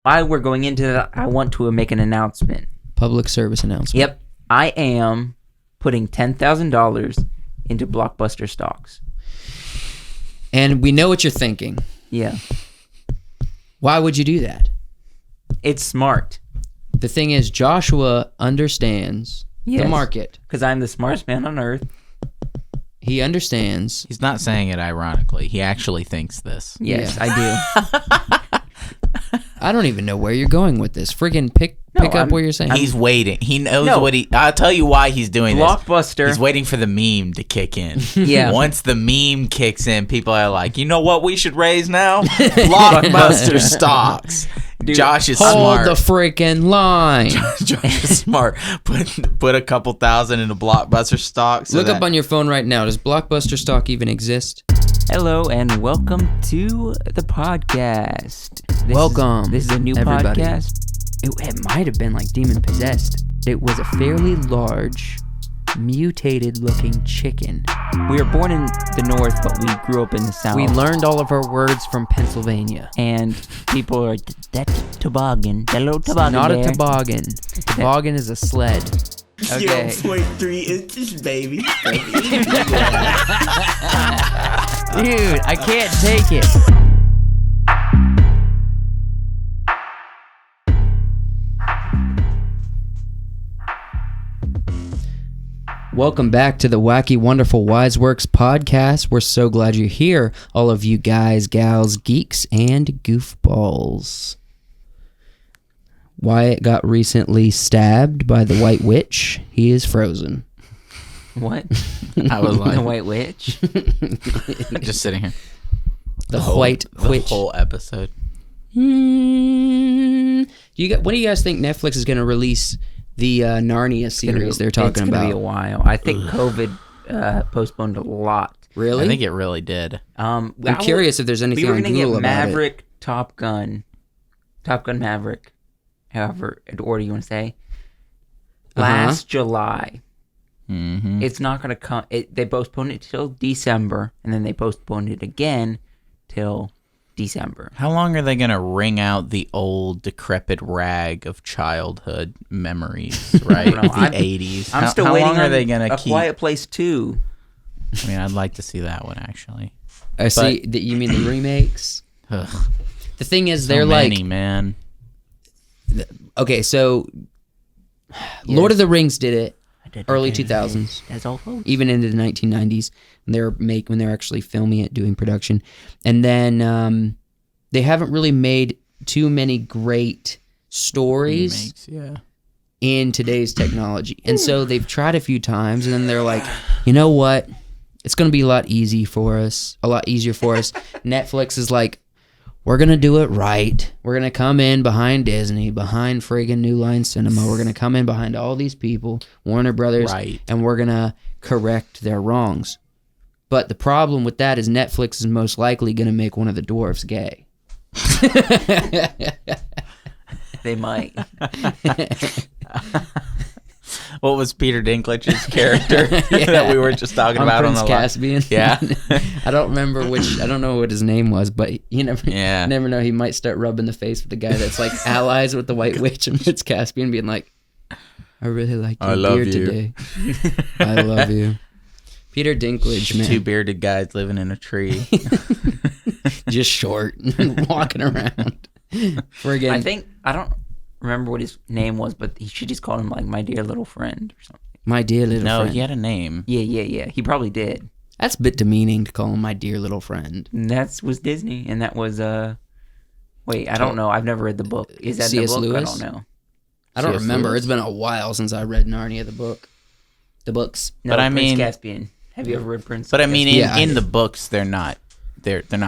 While we're going into that, I want to make an announcement. Public service announcement. Yep. I am putting $10,000 into Blockbuster stocks. And we know what you're thinking. Yeah. Why would you do that? It's smart. The thing is, Joshua understands the market. Because I'm the smartest man on earth. He understands. He's not saying it ironically. He actually thinks this. Yes, I do. I don't even know where you're going with this. Friggin' pick up where you're saying. He's waiting. He knows what he... I'll tell you why he's doing Blockbuster. this. He's waiting for the meme to kick in. Yeah. Once the meme kicks in, people are like, you know what we should raise now? Blockbuster stocks. Dude, Josh is Hold smart. the freaking line. Josh is smart. Put a couple thousand into Blockbuster stocks. Look up on your phone right now. Does Blockbuster stock even exist? Hello and welcome to the podcast. This is a new everybody. podcast. It might have been like demon possessed. It was a fairly large, mutated-looking chicken. We were born in the north, but we grew up in the south. We learned all of our words from Pennsylvania. And people are, that's a toboggan. That little toboggan Not there. a toboggan. A toboggan is a sled. Okay. 0.3 inches, baby. Dude, I can't take it. Welcome back to the Wacky Wonderful Wiseworks podcast. We're so glad you're here, all of you guys, gals, geeks, and goofballs. Wyatt got recently stabbed by the White Witch. He is frozen. What? I was like... The White Witch? just sitting here. The White Witch. The whole episode. When do you guys think Netflix is going to release the Narnia series they're talking It's about? going to be a while. I think COVID postponed a lot. Really? I think it really did. I'm curious if there's anything we were on gonna Google get about Maverick, Top Gun Maverick, however order you want to say, last July. Mm-hmm. It's not going to come. They postponed it till December, and then they postponed it again till December. How long are they going to wring out the old decrepit rag of childhood memories, right? I don't know. The 80s. I'm still how waiting long on are they going to A keep? Quiet Place 2. I mean, I'd like to see that one, actually. I see. You mean the remakes? Ugh. The thing is, So they're many, like... man. Okay, so... Lord of the Rings did it. Early 2000s. That's all, folks. Even into the 1990s. When they're actually filming it, doing production. And then they haven't really made too many great stories Remakes, in today's technology. And so they've tried a few times, and then they're like, you know what? It's going to be a lot easier for us. Netflix is like, we're going to do it right. We're going to come in behind Disney, behind friggin' New Line Cinema. We're going to come in behind all these people, Warner Brothers, Right. and we're going to correct their wrongs. But the problem with that is Netflix is most likely going to make one of the dwarves gay. They might. What was Peter Dinklage's character that we were just talking about Prince on the Caspian. Yeah. I don't know what his name was, but you never know. He might start rubbing the face with the guy that's like allies with the White Witch and Prince Caspian, being like, I really like your beard today. I love you. Peter Dinklage, man. Two bearded guys living in a tree. Just short and walking around. Friggin' I don't remember what his name was, but he should just call him like my dear little friend or something. My dear little friend. No, he had a name. Yeah. He probably did. That's a bit demeaning to call him my dear little friend. And that was Disney, and that was wait, I don't know. I've never read the book. Is that C.S. the book? Lewis? I don't know. I don't C.S. remember. Lewis. It's been a while since I read Narnia, the books. No, But I Prince mean- Caspian. Have you ever read Prince? But I mean, Caspian? in the books, they're not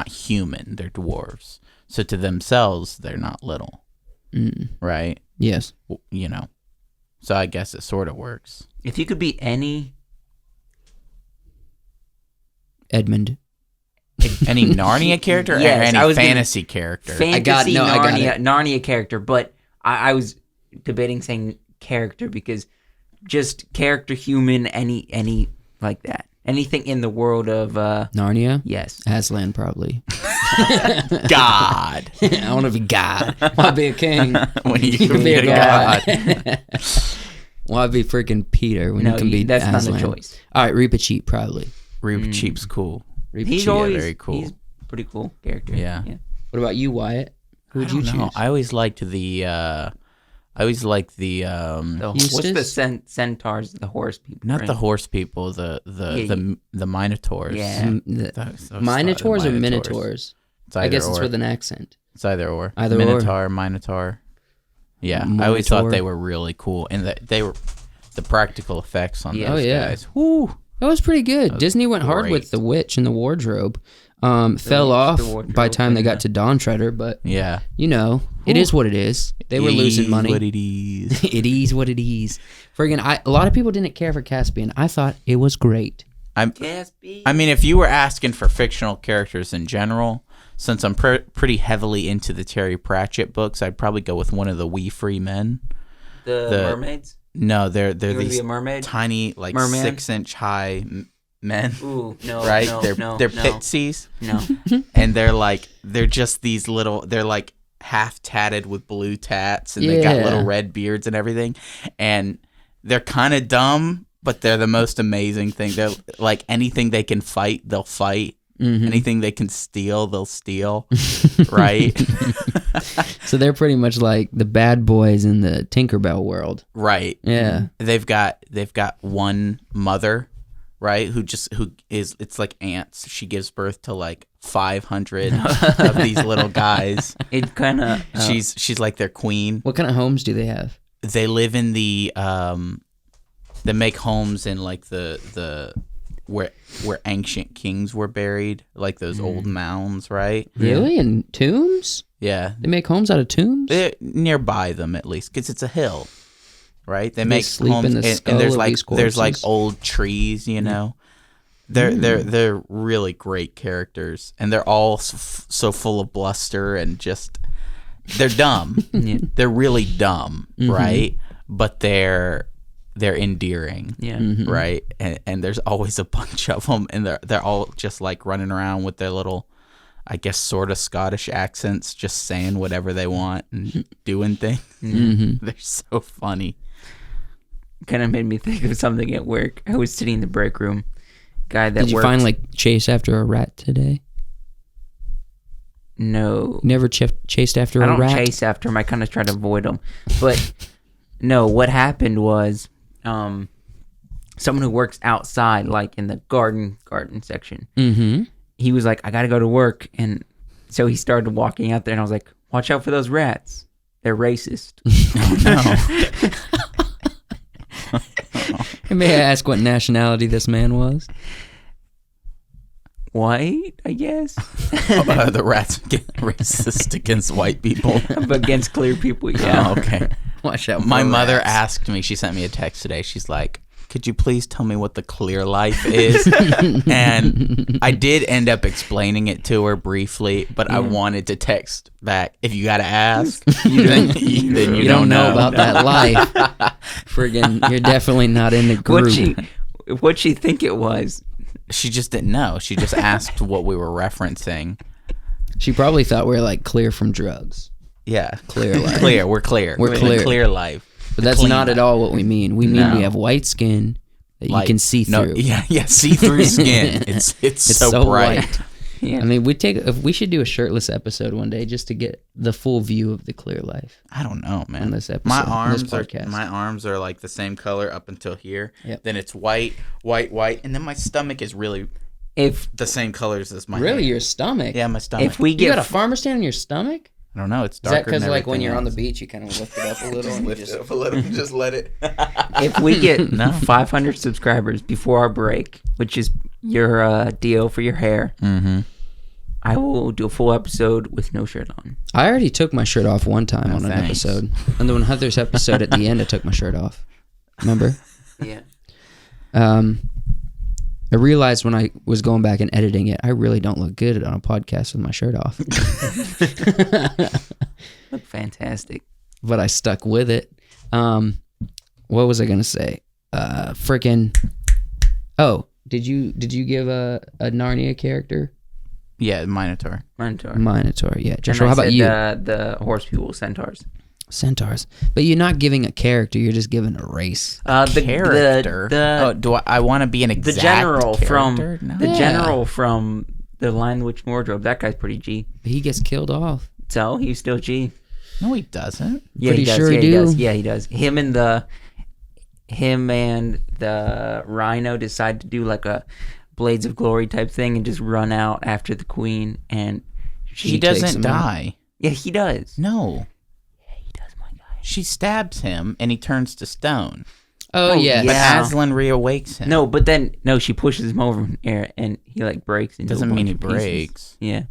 human. They're dwarves. So to themselves, they're not little, right? Yes. You know. So I guess it sort of works. If you could be any Edmund. Any Narnia character Yes, or I any was gonna- fantasy character? fantasy I got Narnia, it. Narnia character, but I was debating saying character because just character, human, any like that. Anything in the world of Narnia? yes. Aslan, probably. God. I want to be God. Want to be a king. When you can can be a god. Want to be freaking Peter when you can be that's not Aslan. a choice. All right, Reaper Cheap probably. Reaper Cheap's cool. Reaper He's Cheap. always very cool. He's a pretty cool character. Yeah. What about you, Wyatt? Who would you choose? I always liked the What's the Eustace? centaurs, the horse people? not right? the horse people, the minotaurs. Yeah. Minotaurs or Minotaurs? It's I guess either it's or. with an accent. It's either or. Either or. Minotaur. Yeah, I always Minotaur. thought they were really cool, and that they were the practical effects on Yeah. those Oh, yeah. guys. Whoo! That was pretty good. Disney went hard great. with the witch and the wardrobe. Fell off by the time they got to Dawn Treader, but Yeah, you know, it is what it is. They were losing money. What it is. It is what it is. Friggin', a lot of people didn't care for Caspian. I thought it was great. I mean, if you were asking for fictional characters in general, since I'm pretty heavily into the Terry Pratchett books, I'd probably go with one of the wee free men. The mermaids? No, they're You wanna these be a mermaid? tiny, like Merman? 6-inch high men. Ooh, no. Right? No, they're no, pixies, No. and they're just these little. They're like half tatted with blue tats, and they got Yeah. little red beards and everything, and they're kind of dumb, but they're the most amazing thing. They're like anything they can fight, they'll fight. Mhm. Anything they can steal, they'll steal. Right? So they're pretty much like the bad boys in the Tinkerbell world. Right. Yeah. They've got one mother, right? Who is it's like ants. She gives birth to like 500 of these little guys. It kind of... She's like their queen. What kind of homes do they have? They live in the they make homes in like the where ancient kings were buried, like those old mounds, right? Really? In tombs? Yeah. They make homes out of tombs? They're nearby them at least, because it's a hill, right? They make sleep homes, in the skull and there's of like these there's like corpses? old trees, you know. They're really great characters, and they're all so full of bluster and just they're dumb. Yeah. They're really dumb, right? But they're endearing. Yeah. Right, and there's always a bunch of them, and they're all just like running around with their little, I guess, sort of Scottish accents, just saying whatever they want and doing things. They're so funny. Kind of made me think of something at work. I was sitting in the break room. Guy that Did you works... find like chase after a rat today? No. Never chased after I a don't rat? chase after him. I kind of try to avoid him. But no, what happened was someone who works outside, like in the garden section, Mm-hmm. he was like, I got to go to work. And so he started walking out there, and I was like, watch out for those rats. They're racist. May I ask what nationality this man was? White, I guess. The rats get racist against white people. But against clear people, yeah. Oh, okay. Watch out. My for mother rats. asked me, she sent me a text today. She's like, could you please tell me what the clear life is? And I did end up explaining it to her briefly, but I wanted to text back, if you got to ask, then you don't know about No. that life. Friggin', you're definitely not in the group. What'd she think it was? She just didn't know. She just asked what we were referencing. She probably thought we were like clear from drugs. Yeah. Clear life. Clear. We're clear. We're The clear. clear life. But that's Clean not at life. all what we mean. We mean No. we have white skin that you Like, can see through. No, yeah, see-through skin. It's so bright. white. Yeah. I mean, we should do a shirtless episode one day just to get the full view of the clear life. I don't know, man. On this episode, my on this arms are podcast. my arms are like the same color up until here. Yep. Then it's white, and then my stomach is really If the same colors as my Really, hand. your stomach? Yeah, my stomach. if we You get got a farmer stand on your stomach? I don't know. It's Is darker. that because than like when everything you're on the else. beach, you kind of lift it up a little? and you Lift it up a little, just let it. if we get No. 500 subscribers before our break, which is your deal for your hair, I will do a full episode with no shirt on. I already took my shirt off one time on an thanks. episode. On the 100th episode, at the end, I took my shirt off. Remember? Yeah. I realized when I was going back and editing it, I really don't look good on a podcast with my shirt off. Look fantastic. But I stuck with it. What was I gonna say? Freaking. Oh, did you give a Narnia character? Yeah, Minotaur. Minotaur, yeah. And Joshua, I how about said, you? The horse people, centaurs. Centaurs. But you're not giving a character, you're just giving a race. The Character. Do I want to be an exact the general character? from No. the general from the Lion, the Witch, and Wardrobe? That guy's pretty G. But he gets killed off. So he's still G. No, he doesn't. Yeah, Pretty he does. sure yeah, he he do. does. Yeah, he does. Him and the Rhino decide to do like a Blades of Glory type thing and just run out after the Queen, and He takes doesn't him out. die. yeah, he does. No. Yeah, he does, my guy. She stabs him and he turns to stone. Oh, yeah. But Yeah. Aslan reawakes him. No, but then she pushes him over in the air, and he like breaks into Doesn't a mean bunch he of pieces. breaks. Yeah.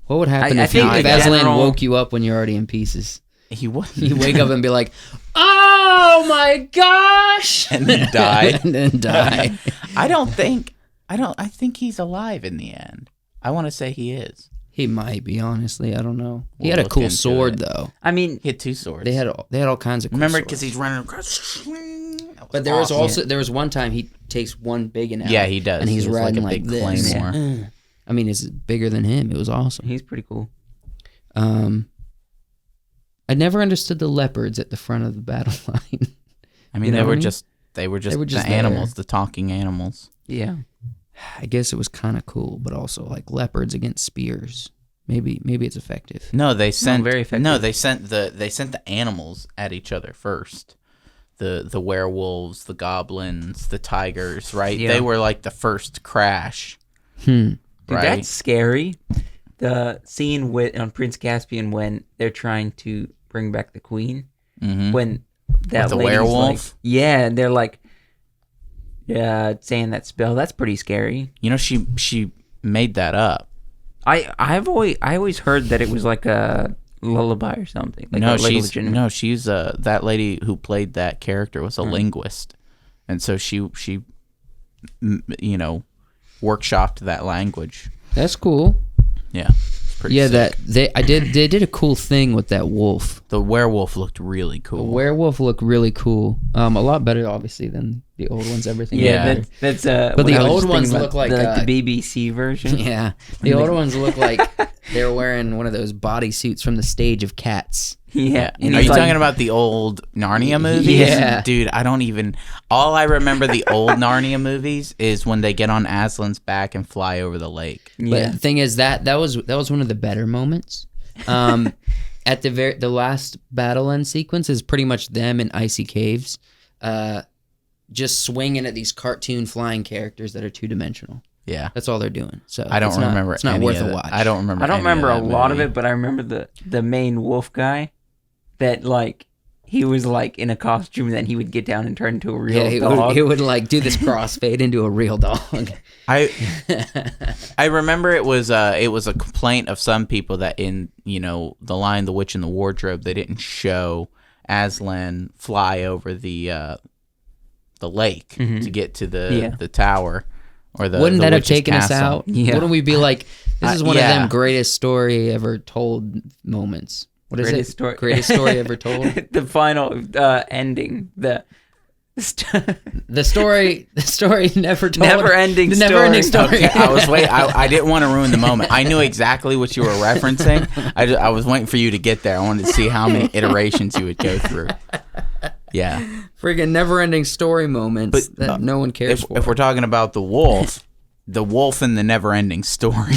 What would happen I if think the Aslan general- woke you up when you're already in pieces? He wouldn't. You wake up and be like, oh my gosh! And then die. And then die. I think he's alive in the end. I want to say he is. He might be, honestly. I don't know. He We'll had a look cool into sword, it. though. I mean, He had two swords. They had all kinds of cool Remember, swords. because he's running across. But there was also there was one time he takes one big one out. Yeah, he does. And he's It's like riding a like, big this. claymore. I mean, it's bigger than him. It was awesome. he's pretty cool. I never understood the leopards at the front of the battle line. I mean, You know they what were I mean? just the animals, the talking animals. Yeah. I guess it was kind of cool, but also like leopards against spears. Maybe it's effective. No, they sent very effective. No, they sent the animals at each other first. The werewolves, the goblins, the tigers, right? Yeah. They were like the first crash. Dude, Right? that's scary. The scene on Prince Caspian when they're trying to bring back the Queen, when that With the lady's werewolf? like, yeah, and they're like, saying that spell. That's pretty scary. You know, she made that up. I always heard that it was like a lullaby or something. Like She's that lady who played that character was a linguist, and so she workshopped that language. That's cool. Yeah, it's pretty Yeah, sick. they did a cool thing with that wolf. The werewolf looked really cool. The werewolf looked really cool. A lot better, obviously, than the old ones. Everything. Yeah. that's But what the I was old just ones thinking look about, like, the BBC version. Yeah, the older ones look like they were wearing one of those bodysuits from the stage of Cats. Yeah. And Are he's you like- talking about the old Narnia movies? Yeah. Dude, all I remember the old Narnia movies is when they get on Aslan's back and fly over the lake. Yeah. But the thing is that was one of the better moments. At the last battle end sequence is pretty much them in icy caves, just swinging at these cartoon flying characters that are 2-dimensional. Yeah. That's all they're doing. So I don't remember It's not any worth of a that. watch. I don't remember I don't any remember a that lot of movie. it, but I remember the main wolf guy that like he was like in a costume, and then he would get down and turn into a real Yeah, dog. he would like do this crossfade into a real dog. I remember it was a complaint of some people that in The Lion, the Witch, and the Wardrobe they didn't show Aslan fly over the lake to get to the tower or the Wouldn't the that have witch's taken us castle. out? Yeah. Wouldn't we be like, this is one of yeah. them greatest story ever told moments? What is Greatest it? story- Greatest story ever told? The final ending, the The story never told. Never-ending The never-ending story. Okay, I didn't want to ruin the moment. I knew exactly what you were referencing. I was waiting for you to get there. I wanted to see how many iterations you would go through. Yeah. Friggin' never-ending story moments But, that no one cares for. If we're talking about the wolf in the never-ending story.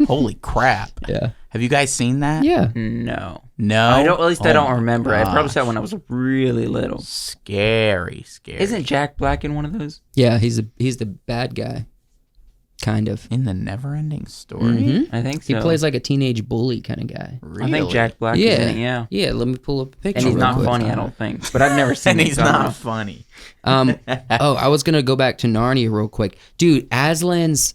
Holy crap. Yeah. Have you guys seen that? Yeah. no. No? I don't. At least I Oh don't my remember. I probably saw it gosh. when I was really little. Scary. Isn't Jack Black in one of those? Yeah, he's the bad guy. Kind of. in the never-ending story? Mhm. I think so. He plays like a teenage bully kind of guy. Really? I think Jack Black Yeah. is in it. Yeah. Yeah, let me pull up a picture. And he's real not quick. funny, I don't think. But I've never seen And it. he's so I don't know. not funny. I was gonna go back to Narnia real quick, dude. Aslan's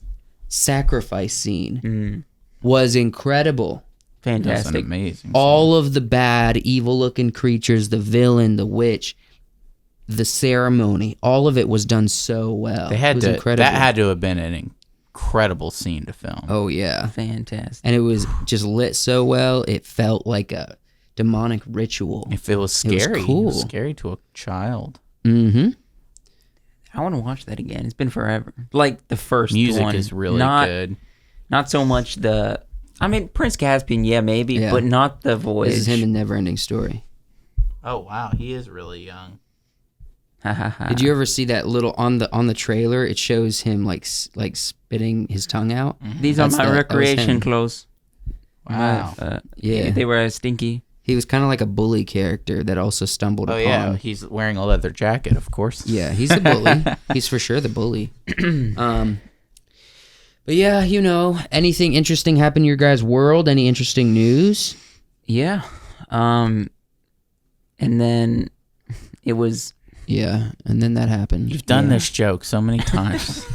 sacrifice scene was incredible. That's an Fantastic. amazing. All of the bad, evil-looking creatures, the villain, the witch, the ceremony, all of it was done so well. They had it was to. incredible. That had to have been an incredible scene to film. Oh yeah, Fantastic. and it was just lit so well. It felt like a demonic ritual. If it was It was scary, cool. it was scary to a child. Mm-hmm. I want to watch that again. It's been forever. Like the first Music one. is really Not good. Not so much the. I mean, Prince Caspian, yeah, maybe, Yeah. but not the voyage. This is him in Neverending Story. Oh wow, he is really young. Did you ever see that little on the trailer? It shows him like spitting his tongue out. These are That's my that was recreation him. clothes. Wow. Yeah. They were stinky. He was kind of like a bully character that also stumbled Oh upon. yeah, he's wearing a leather jacket, of course. Yeah, he's a bully. He's for sure the bully. But yeah, you know, anything interesting happen in your guys' world? Any interesting news? Yeah. And then it was. Yeah, and then that happened. You've done this joke so many times.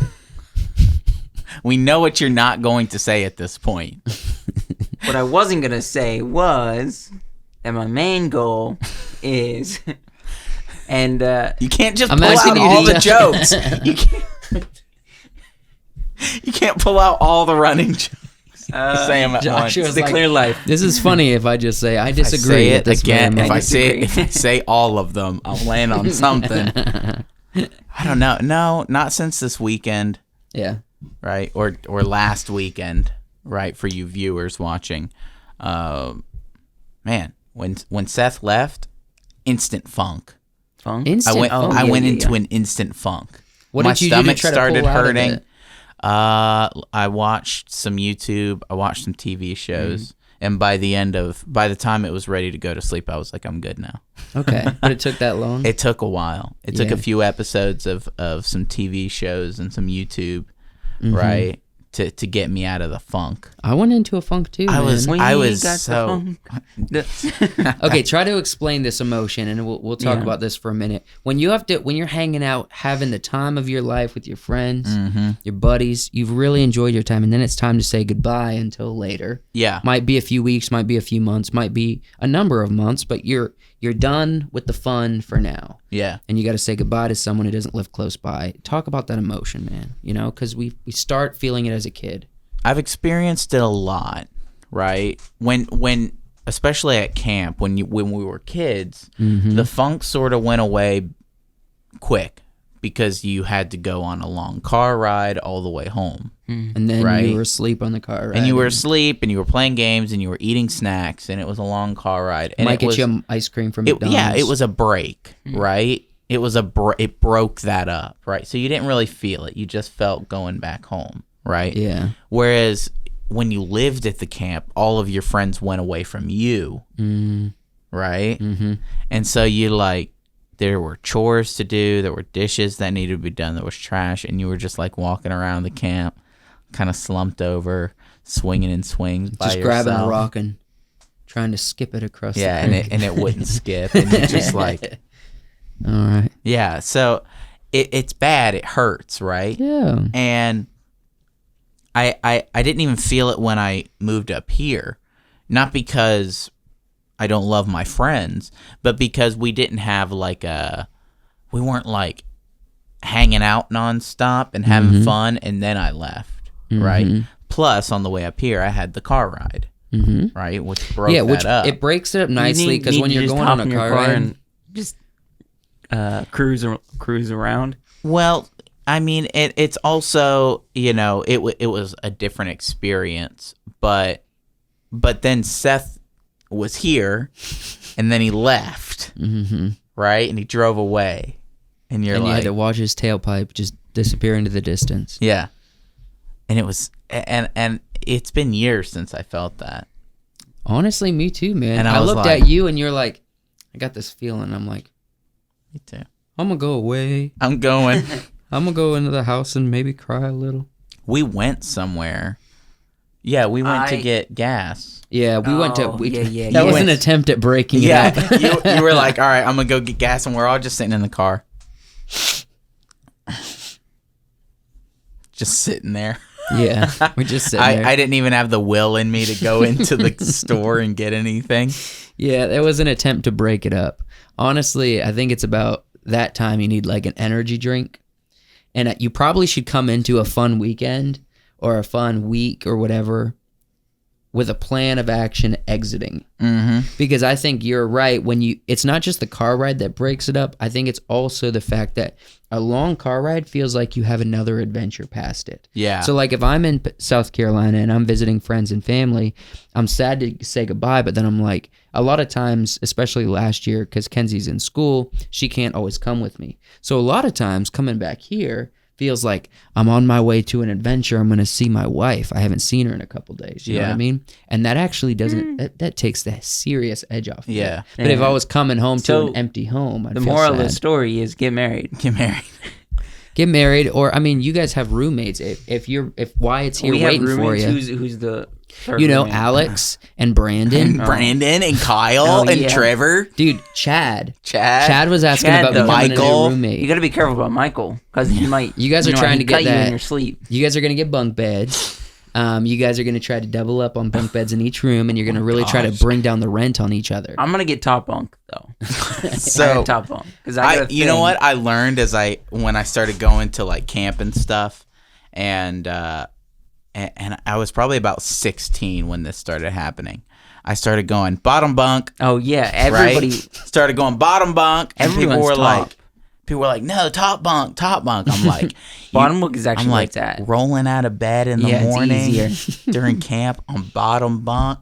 We know what you're not going to say at this point. What I wasn't going to say was that my main goal is. And You can't just I'm pull asking out you all to the tell- jokes. You can't pull out all the running jokes. Say them at Josh once. was it's the like- clear life. This is funny if I just say I I disagree. say at it this again. very If I moment. say all of them, I'll land on something. I don't know. No, not since this weekend, Yeah. right? Or last weekend, right? For you viewers watching, man, when Seth left, instant funk. Funk. Instant. I went into an instant funk. What My did you do to stomach try to started pull out of hurting. it? I watched some YouTube. I watched some TV shows, and by the time it was ready to go to sleep, I was like, I'm good now. Okay, but it took that long. It took a while. It took Yeah. a few episodes of some TV shows and some YouTube, right, to get me out of the funk. I went into a funk too. I man. was We I was got the so funk. Okay, try to explain this emotion, and we'll talk Yeah. about this for a minute. When you're hanging out, having the time of your life with your friends, your buddies, you've really enjoyed your time, and then it's time to say goodbye until later. yeah. Might be a few weeks, might be a few months, might be a number of months, but you're done with the fun for now, Yeah. and you got to say goodbye to someone who doesn't live close by. Talk about that emotion, man. You know, because we start feeling it as a kid. I've experienced it a lot, right? When especially at camp when we were kids, the funk sort of went away quick because you had to go on a long car ride all the way home. And then Right. you were asleep on the car ride. And you were asleep and you were playing games and you were eating snacks and it was a long car ride. And might it get was, you ice cream from it, McDonald's. yeah, it was a break, right? It was it broke that up, right? So you didn't really feel it. You just felt going back home, right? Yeah. Whereas when you lived at the camp, all of your friends went away from you, right? Mm-hmm. And so you there were chores to do, there were dishes that needed to be done, there was trash, and you were just like walking around the camp, kind of slumped over, swinging in swings by Just yourself. grabbing a rock and trying to skip it across Yeah, the creek. and it wouldn't skip, and you just like, All right. yeah. So it's bad. It hurts, right? Yeah. And I didn't even feel it when I moved up here, not because I don't love my friends, but because we didn't have we weren't like hanging out nonstop and having fun, and then I left, right? Plus, on the way up here, I had the car ride, right, which broke that up. it breaks it up nicely because when you're going on a car ride, and just cruise around. Well, I mean, it's also, it was a different experience, but then Seth was here, and then he left, right, and he drove away, and you you like, had to watch his tailpipe just disappear into the distance. yeah, and it was, and it's been years since I felt that. Honestly, me too, man. And I I was looked like- at you and you're like, I got this feeling. I'm like, Me too. I'm gonna go away. I'm going. I'm gonna go into the house and maybe cry a little. We went somewhere. Yeah, we went to get gas. Yeah, we went to. yeah. That You was went- an attempt at breaking it Yeah, up. you were like, all right, I'm gonna go get gas, and we're all just sitting in the car, just sitting there. Yeah, we're just sitting there. I didn't even have the will in me to go into the store and get anything. Yeah, there was an attempt to break it up. Honestly, I think it's about that time you need like an energy drink. And you probably should come into a fun weekend or a fun week or whatever with a plan of action exiting. Mm-hmm. Because I think you're right. It's not just the car ride that breaks it up. I think it's also the fact that a long car ride feels like you have another adventure past it. Yeah. So like if I'm in South Carolina and I'm visiting friends and family, I'm sad to say goodbye, but then I'm like, a lot of times, especially last year, because Kenzie's in school, she can't always come with me. So a lot of times coming back here feels like I'm on my way to an adventure. I'm going to see my wife. I haven't seen her in a couple days. You know what I mean? And that actually doesn't, that takes the serious edge off. Yeah. But if I was coming home to an empty home, I'd the feel moral of sad. the story is get married. Get married. Get married, or I mean, you guys have roommates. If Wyatt's here We waiting have for roommates. you, Who's the third you know, roommate? Alex and Brandon. And Brandon and Kyle Oh, and yeah. Trevor. Dude, Chad Chad was asking Chad, about though. becoming a Michael. new roommate. You got to be careful about Michael because he might. You guys are trying to get cut you that- in your sleep. You guys are going to get bunk beds. You guys are going to try to double up on bunk beds in each room, and you're going to really try to bring down the rent on each other. I'm gonna get top bunk though. So top bunk because you know what I learned when I started going to like camp and stuff, and I was probably about 16 when this started happening. I started going bottom bunk. Oh yeah, everybody. Right? Started going bottom bunk, and people Everyone's were top. like, no, top bunk. I'm like, Bottom bunk is actually I'm where like it's at. rolling out of bed in the Yeah, it's morning easier. during camp on bottom bunk.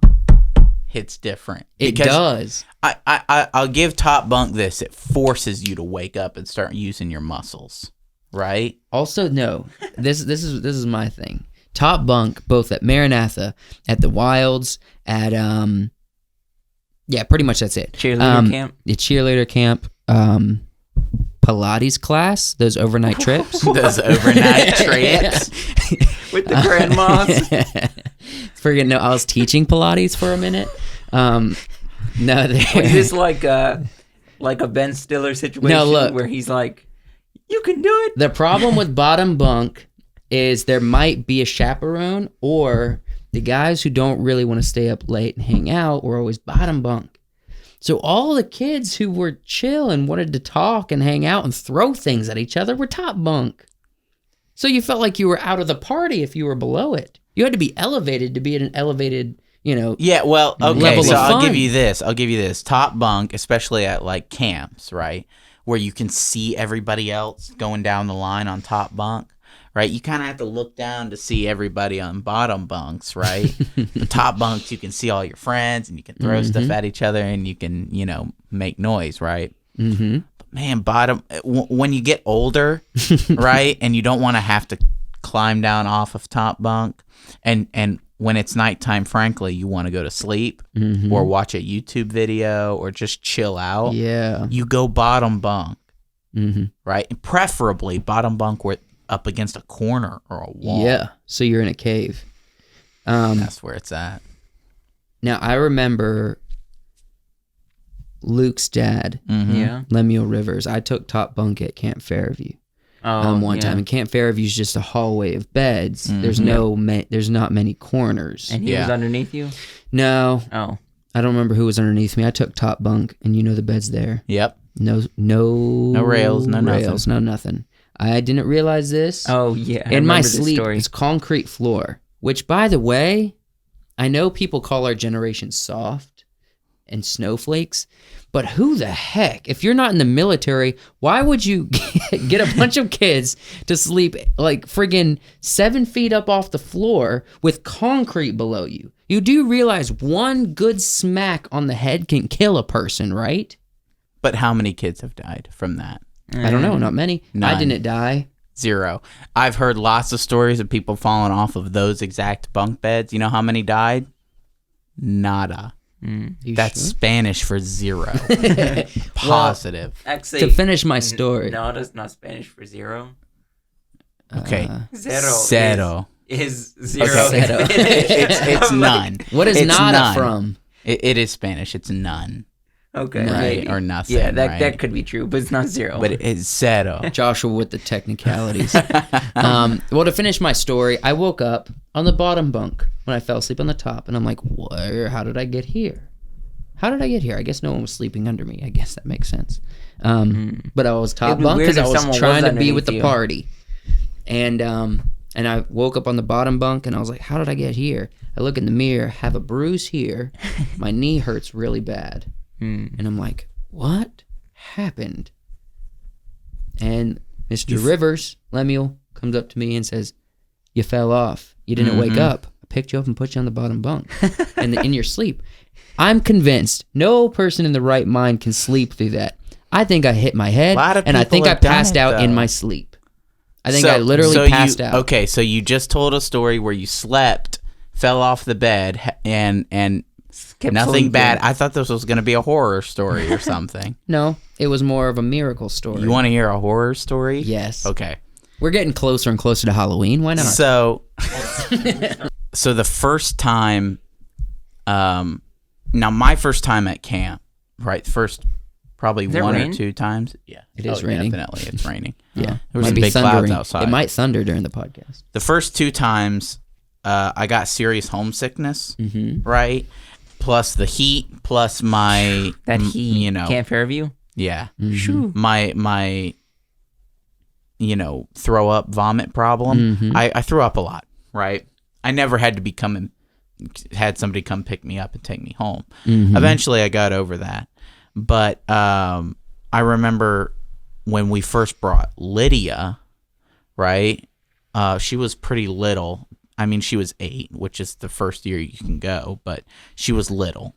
Hits different. It does. I'll give top bunk this. It forces you to wake up and start using your muscles, right? Also, no. This is my thing. Top bunk, both at Maranatha, at the Wilds, at yeah, pretty much that's it. Cheerleader camp. The cheerleader camp, Pilates class, those overnight trips. Those overnight trips. With the grandmas. Forget no, I was teaching Pilates for a minute. No, Is this like a Ben Stiller situation No, look. where he's like, you can do it? the problem with bottom bunk is there might be a chaperone, or the guys who don't really want to stay up late and hang out were always bottom bunk. So all the kids who were chill and wanted to talk and hang out and throw things at each other were top bunk. So you felt like you were out of the party if you were below it. You had to be elevated to be at an elevated, you know. Yeah, well, okay, Level so of I'll give fun. you this. Top bunk, especially at like camps, right? Where you can see everybody else going down the line on top bunk, right? You kind of have to look down to see everybody on bottom bunks, right? The top bunks, you can see all your friends and you can throw stuff at each other and you can, make noise, right? Mm-hmm. But man, when you get older, right? And you don't want to have to climb down off of top bunk and when it's nighttime, frankly, you want to go to sleep or watch a YouTube video or just chill out. Yeah. You go bottom bunk, Mm-hmm. right? And preferably bottom bunk where up against a corner or a wall. Yeah. So you're in a cave. That's where it's at. Now I remember Luke's dad, Yeah. Lemuel Rivers. I took top bunk at Camp Fairview one time. And Camp Fairview is just a hallway of beds. There's there's not many corners. And he was underneath you? No, Oh. I don't remember who was underneath me. I took top bunk, and the bed's there. Yep. No rails, no rails, no nothing. I didn't realize this. Oh, yeah. I In my remember this sleep, story. it's concrete floor, which, by the way, I know people call our generation soft and snowflakes, but who the heck, if you're not in the military, why would you get a bunch of kids to sleep like friggin' 7 feet up off the floor with concrete below you? You do realize one good smack on the head can kill a person, right? But how many kids have died from that? I don't know, not many. None. I didn't die. 0. I've heard lots of stories of people falling off of those exact bunk beds. You know how many died? Nada. You That's sure? Spanish for 0. Positive. Actually, To finish my story. No, that's not Spanish for zero. Okay. Zero. Is zero. Okay. Zero. it's none. What is It's nada none. from? It is Spanish. It's none. Okay. Right, maybe. or nothing, Yeah, that right? could be true, but it's not zero. But it's zero. Joshua with the technicalities. Well, to finish my story, I woke up on the bottom bunk when I fell asleep on the top, and I'm like, how did I get here? How did I get here? I guess no one was sleeping under me. I guess that makes sense. But I was top It'd be bunk weird because I if was someone trying was to be with the underneath you. party. And And I woke up on the bottom bunk, and I was like, how did I get here? I look in the mirror, have a bruise here. My knee hurts really bad. And I'm like, what happened? And Mr. Rivers, Lemuel, comes up to me and says, you fell off. You didn't wake up. I picked you up and put you on the bottom bunk. And in your sleep. I'm convinced no person in the right mind can sleep through that. I think I hit my head, and I think I passed out in my sleep. I think I literally passed out. Okay, so you just told a story where you slept, fell off the bed, and Kept nothing sleeping. bad. I thought this was going to be a horror story or something. No, it was more of a miracle story. You want to hear a horror story? Yes. Okay. We're getting closer and closer to Halloween. Why not? So the first time, now my first time at camp, right? First, probably one rain? or two times. Yeah, It is raining. Definitely, it's raining. Yeah. There was Might some be big clouds thundering. outside. It might thunder during the podcast. The first two times, I got serious homesickness, right? Plus the heat, plus my That heat, you know, Camp Fairview. yeah, Shoo. my throw up vomit problem. I threw up a lot, right? I never had to had somebody come pick me up and take me home. Eventually I got over that. But I remember when we first brought Lydia, right? She was pretty little. I mean, she was 8, which is the first year you can go, but she was little.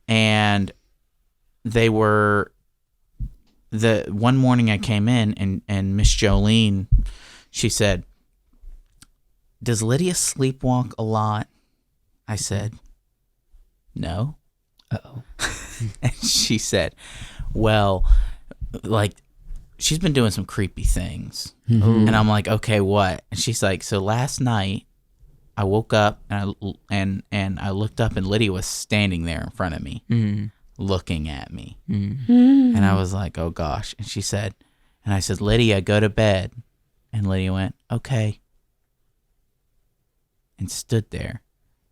And one morning I came in and Miss Jolene, she said, does Lydia sleepwalk a lot? I said, no. Uh-oh. And she said, well, like, she's been doing some creepy things. And I'm like, okay, what? And she's like, so last night I woke up and I looked up and Lydia was standing there in front of me, looking at me. And I was like, oh gosh. And she said, and I said, Lydia, go to bed. And Lydia went, okay. And stood there.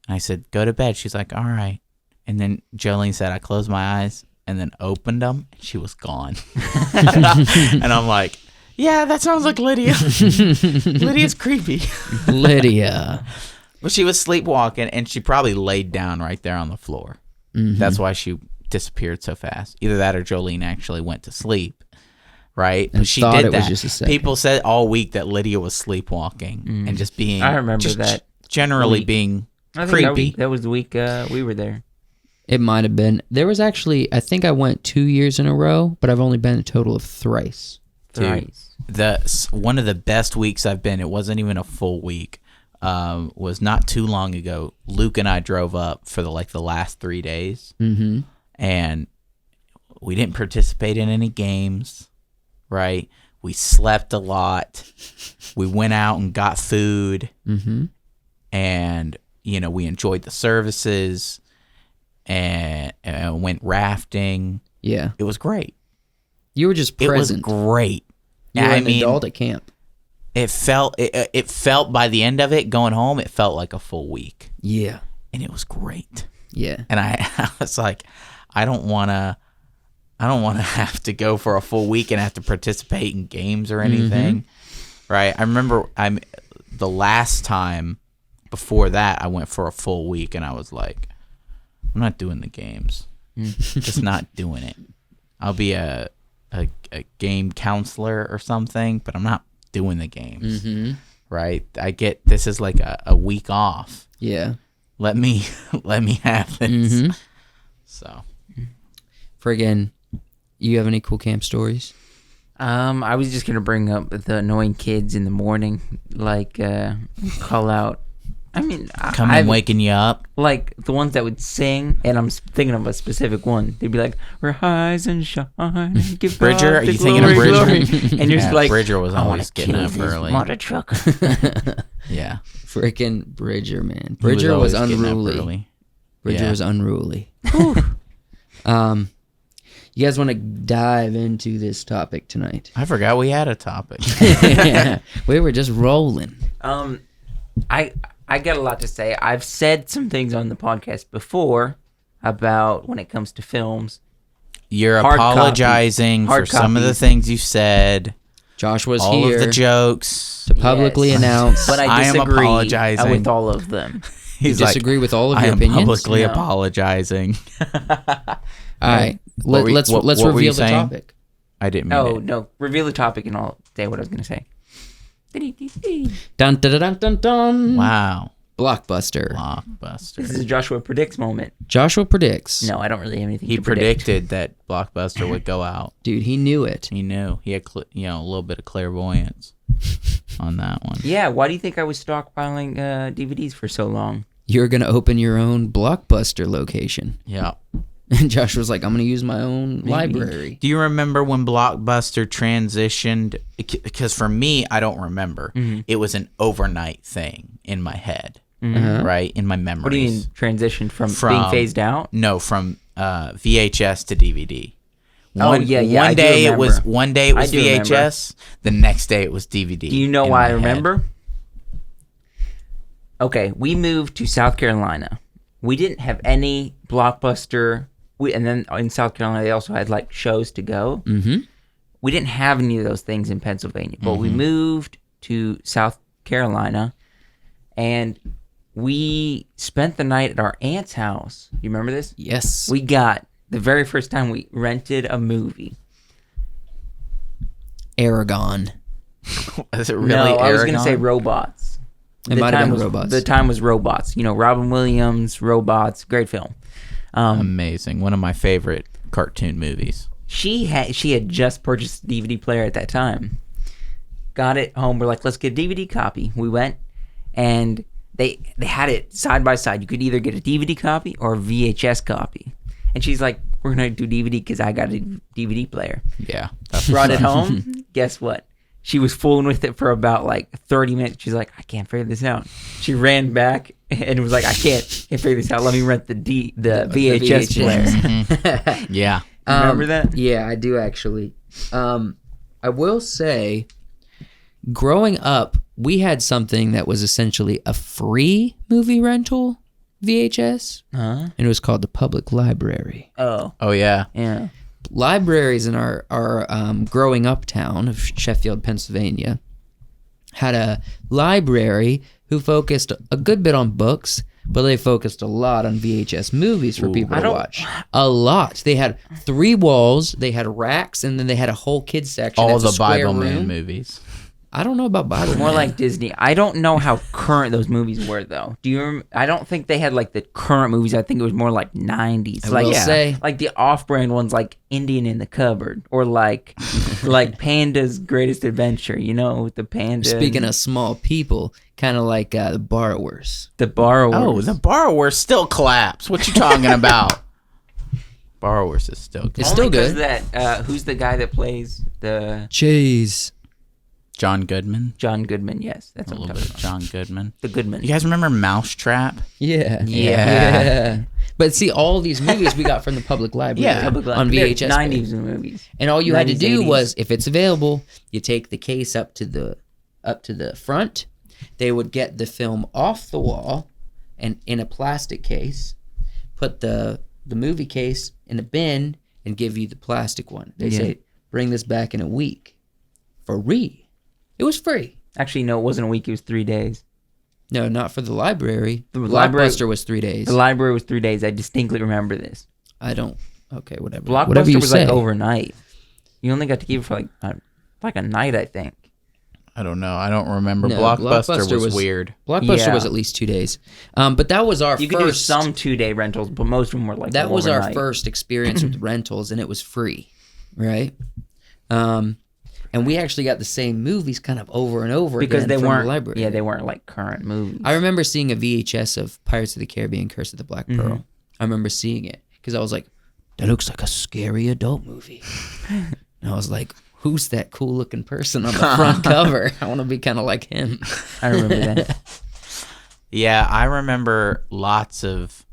And I said, go to bed. She's like, all right. And then Jolene said, I closed my eyes and then opened them, and she was gone. And I'm like, yeah, that sounds like Lydia. Lydia's creepy. Lydia. But she was sleepwalking, and she probably laid down right there on the floor. That's why she disappeared so fast. Either that or Jolene actually went to sleep, right? And But she thought did it was that. just a second. People said all week that Lydia was sleepwalking and just being. I remember just that generally week. being I think creepy. that was the week we were there. It might have been. There was actually, I think I went 2 years in a row, but I've only been a total of thrice. Dude, one of the best weeks I've been, it wasn't even a full week, was not too long ago. Luke and I drove up for the last 3 days, and we didn't participate in any games, right? We slept a lot. We went out and got food, and we enjoyed the services, and went rafting. Yeah. It was great. You were just present. It was great. You were an adult at camp. It felt by the end of it, going home, it felt like a full week. Yeah. And it was great. Yeah. And I was like, I don't want to have to go for a full week and have to participate in games or anything. Right? I remember the last time before that I went for a full week and I was like, I'm not doing the games. Just not doing it. I'll be a game counselor or something, but I'm not doing the games. Right? This is like a week off. Yeah. Let me have this. So, Friggin', you have any cool camp stories? I was just gonna bring up the annoying kids in the morning, like call out. I mean, waking you up, like the ones that would sing, and I'm thinking of a specific one. They'd be like, "Rise and shine, and give Bridger." God Are the you thinking of glory, Bridger? glory." And you're just like, Bridger was "I wanna always getting kill up this early. mother trucker." Yeah, Frickin' Bridger, man. He Bridger was always getting up unruly. early. Bridger Yeah. was unruly. You guys want to dive into this topic tonight? I forgot we had a topic. We were just rolling. I got a lot to say. I've said some things on the podcast before about when it comes to films. You're Hard apologizing copy. for some of the things you said. Josh was all here of the jokes. to publicly announce. But I am disagree apologizing. with all of them. You He's like, disagree with all of I your am opinions? publicly No. apologizing. All right. What were- Let's what were reveal you the saying? topic. I didn't mean Oh, it. no. Reveal the topic and I'll say what I was going to say. Dun dun dun dun dun. Wow. Blockbuster. Blockbuster. This is a Joshua Predicts moment. Joshua predicts. No, I don't really have anything He to predict. predicted that Blockbuster would go out. Dude, he knew it. He knew. He had, a little bit of clairvoyance on that one. Yeah, why do you think I was stockpiling DVDs for so long? You're going to open your own Blockbuster location. Yeah. And Josh was like, I'm going to use my own library. Do you remember when Blockbuster transitioned? Because for me, I don't remember. Mm-hmm. It was an overnight thing in my head, Uh-huh. right? In my memories. What do you mean transition from being phased out? No, from VHS to DVD. Oh, yeah, I One do day it remember. was I do VHS. The next day it was DVD. Do you know in why my I head. remember? Okay, we moved to South Carolina. We didn't have any Blockbuster. And then in South Carolina, they also had like shows to go. Mm-hmm. We didn't have any of those things in Pennsylvania, but we moved to South Carolina, and we spent the night at our aunt's house. You remember this? Yes. We got the very first time we rented a movie. Aragon. Is it really No, I was going to Aragon? say Robots. It might have been was, Robots. The time was Robots. You know, Robin Williams, Robots, great film. Amazing. One of my favorite cartoon movies. She had just purchased a DVD player at that time. Got it home. We're like, let's get a DVD copy. We went, and they had it side by side. You could either get a DVD copy or a VHS copy. And she's like, we're going to do DVD because I got a DVD player. Yeah. Brought it home. Guess what? She was fooling with it for about like 30 minutes. She's like, I can't figure this out. She ran back and was like, I can't figure this out. Let me rent the VHS player. Yeah. Remember that? Yeah, I do actually. I will say, growing up, we had something that was essentially a free movie rental VHS, Huh? and it was called the Public Library. Oh, Oh, yeah. yeah. Libraries in our growing up town of Sheffield, Pennsylvania, had a library who focused a good bit on books, but they focused a lot on VHS movies for people to watch. A lot. They had 3 walls, they had racks, and then they had a whole kids section. All It's a the square Bible Man room. movies. I don't know about Bible More Man. like Disney. I don't know how current those movies were, though. Do you? I don't think they had like the current movies. I think it was more like 90s. I Like will say- like the off-brand ones, like Indian in the Cupboard, or like like Panda's Greatest Adventure. You know, with the panda. Speaking of small people, kind of like the Borrowers. the Borrowers. Oh, the Borrower still collapsed. What you talking about? Borrowers is still good. It's still good. That who's the guy that plays the Jeez. John Goodman. John Goodman? Yes, that's A what I'm little talking bit about. of John Goodman. The Goodman. You guys remember Mousetrap? Yeah. Yeah. But see, all these movies we got from the public library Yeah. on VHS. 90s movies. And all you had to 90s, do 80s. was, if it's available, you take the case up to the front. They would get the film off the wall and in a plastic case, put the movie case in a bin, and give you the plastic one. They say, bring this back in a week. Free. It was free. Actually, no, it wasn't a week. It was 3 days. No, not for the library. The library- Blockbuster was 3 days. The library was 3 days. I distinctly remember this. I don't. Okay, whatever. Blockbuster Whatever you was say. like overnight. You only got to keep it for like a night, I think. I don't know. I don't remember. No, Blockbuster was weird. Blockbuster Yeah. was at least 2 days. But that was our You first. could do some 2-day rentals, but most of them were like That was our overnight. first experience with rentals, and it was free, right? And we actually got the same movies kind of over and over because again they from weren't. the library. Yeah, they weren't like current movies. I remember seeing a VHS of Pirates of the Caribbean: Curse of the Black Pearl. I remember seeing it because I was like, "That looks like a scary adult movie," and I was like, "Who's that cool-looking person on the front cover? I want to be kind of like him." I remember that. Yeah, I remember lots of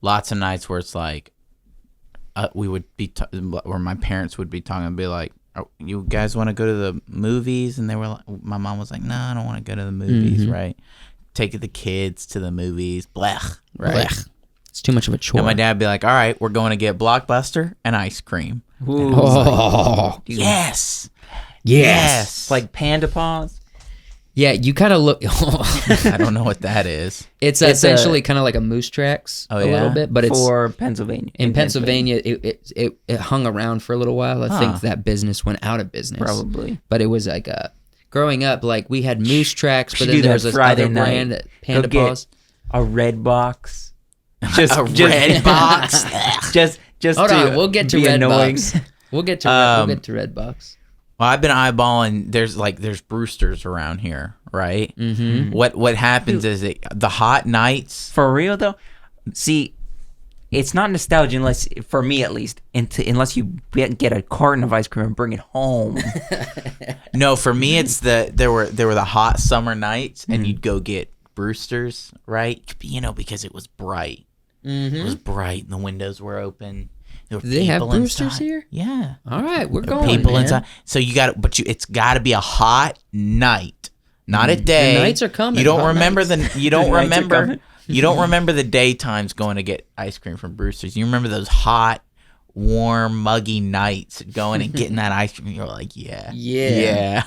nights where it's like we would be where my parents would be talking and be like, oh, "You guys want to go to the movies?" And they were like, my mom was like, "No, I don't want to go to the movies." Right? Take the kids to the movies. Blech. Right? Blech. It's too much of a chore. And my dad would be like, all right, we're going to get Blockbuster and ice cream. Ooh, Oh, Yes. yes. like panda paws. Yeah, you kind of look. I don't know what that is. It's It's essentially kind of like a moose tracks Oh, a yeah? little bit, but it's For Pennsylvania. in Pennsylvania. It hung around for a little while. I think that business went out of business. Probably. But it was like growing up, like we had moose tracks, but Should then do there that was this Friday other brand, night. Panda Go get Paws. a red box. Just A red box. just Hold to on, we'll get to be Red annoying. Box. We'll get to Red Box. Well, I've been eyeballing. There's Brewsters around here, right? Mm-hmm. What happens is the hot nights. For real though, see, it's not nostalgia unless, for me at least, unless you get a carton of ice cream and bring it home. No, for me it's there were the hot summer nights, and you'd go get Brewsters, right? Because it was bright. Mm-hmm. It was bright, and the windows were open. There were Do they have people Brewsters inside. here? Yeah. All right, we're There were going. people man. inside. So it's got to be a hot night, not a day. The nights are coming. You don't Hot remember nights. you don't The nights are remember coming. you don't remember the daytimes going to get ice cream from Brewster's. You remember those hot, warm, muggy nights going and getting that ice cream. You're like, yeah. Yeah.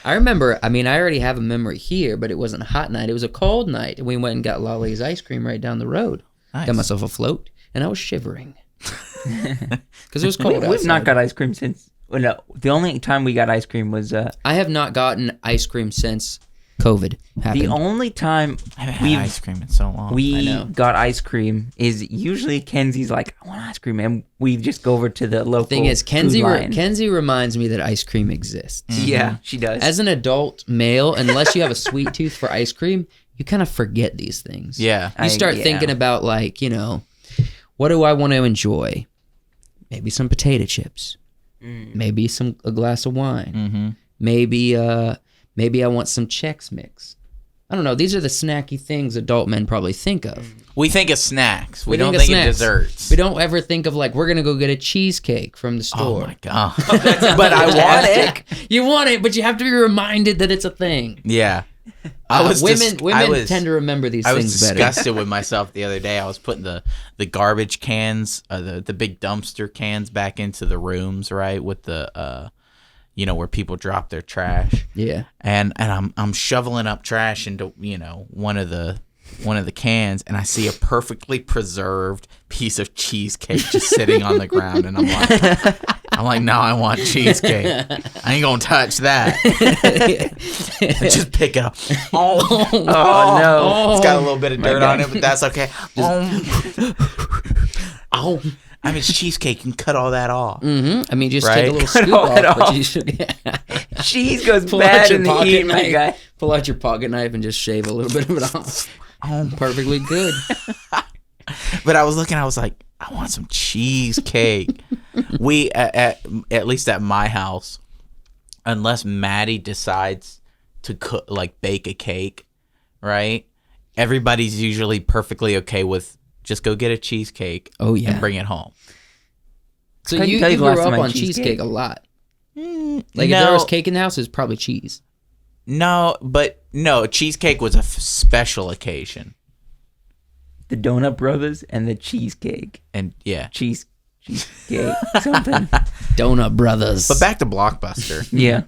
I remember. I mean, I already have a memory here, but it wasn't a hot night. It was a cold night, and we went and got Lolly's ice cream right down the road. Nice. Got myself a float, and I was shivering because it was cold We've outside. not got ice cream since. Well, no, the only time we got ice cream was I have not gotten ice cream since COVID happened. the only time I haven't had ice cream in so long. we got ice cream is usually Kenzie's like, I want ice cream, and we just go over to the local. Thing is, food Kenzie line. reminds me that ice cream exists. Yeah, she does. As an adult male, unless you have a sweet tooth for ice cream, you kind of forget these things. Yeah. You start yeah. thinking about what do I want to enjoy? Maybe some potato chips. Maybe a glass of wine. Mm-hmm. Maybe I want some Chex Mix. I don't know. These are the snacky things adult men probably think of. We think of snacks. We don't of think of snacks. desserts. We don't ever think of we're gonna go get a cheesecake from the store. Oh my god. But I want it. You want it, but you have to be reminded that it's a thing. Yeah. Women tend to remember these I was things better. disgusted with myself the other day. I was putting the garbage cans, the big dumpster cans back into the rooms, right, with the where people drop their trash. Yeah. And I'm shoveling up trash into one of the cans, and I see a perfectly preserved piece of cheesecake just sitting on the ground, and I'm like, no, I want cheesecake. I ain't gonna touch that. I just pick it up. Oh no. It's got a little bit of dirt on it, but that's okay. I mean, it's cheesecake. You can cut all that off. Mm-hmm. I mean, just Right? take a little Cut scoop all that off. But off. you should, Cheese goes Pull out bad your in the pocket heat, my knife. guy. Pull out your pocket knife and just shave a little bit of it off. Perfectly good. But I was looking. I was like, I want some cheesecake. We at least at my house, unless Maddie decides to bake a cake, right? Everybody's usually perfectly okay with just go get a cheesecake. Oh, yeah. And bring it home. So Couldn't you tell you the grew last up time I on had cheesecake cheesecake. a lot. If there was cake in the house, it's probably cheese. No, cheesecake was a special occasion. The Donut Brothers and the cheesecake. And yeah. Cheesecake, something. Donut Brothers. But back to Blockbuster. Yeah.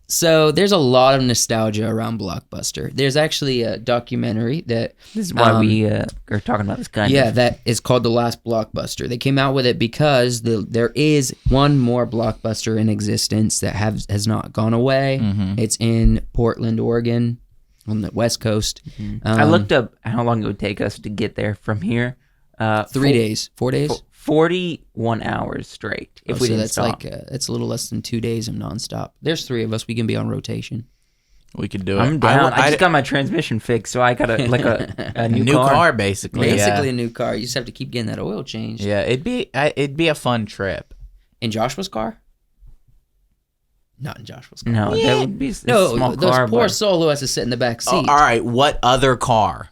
So there's a lot of nostalgia around Blockbuster. There's actually a documentary that This is why we are talking about this kind of. that is called The Last Blockbuster. They came out with it because there is one more Blockbuster in existence that has not gone away. Mm-hmm. It's in Portland, Oregon, on the West Coast. I looked up how long it would take us to get there from here. 3 days, 4 days. 41 hours straight if we so didn't that's stop. that's a little less than 2 days of nonstop. There's 3 of us. We can be on rotation. We could do it. I'm down. I just got my transmission fixed, so I got a new car. basically. Basically Yeah. a new car. You just have to keep getting that oil changed. Yeah, it'd be a fun trip. In Joshua's car? Not in Joshua's car. No, that would be a No, small those car. poor But soul who has to sit in the back seat. Oh, all right, what other car?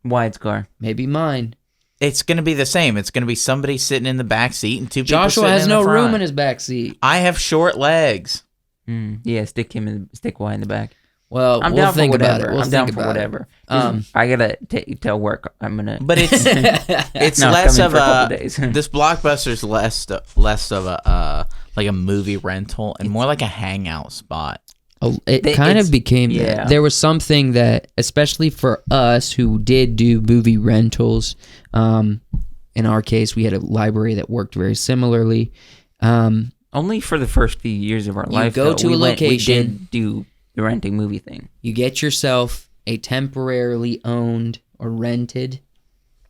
Wyatt's car. Maybe mine. It's going to be the same. It's going to be somebody sitting in the back seat and 2 people Joshua sitting has in no the front. room in his back seat. I have short legs. Yeah, stick Wyatt in the back. Well, I'm we'll down think for about whatever. it. We'll I'm down think for about it. whatever. I gotta tell work. I'm gonna. But it's No, less come in of for a couple a days. this Blockbuster's less of a like a movie rental and more like a hangout spot. It They- kind it's- of became yeah. that. There was something that, especially for us who did do movie rentals, in our case, we had a library that worked very similarly. Only for the first few years of our life. go though. to a We location. did do the renting movie thing. You get yourself a temporarily owned or rented,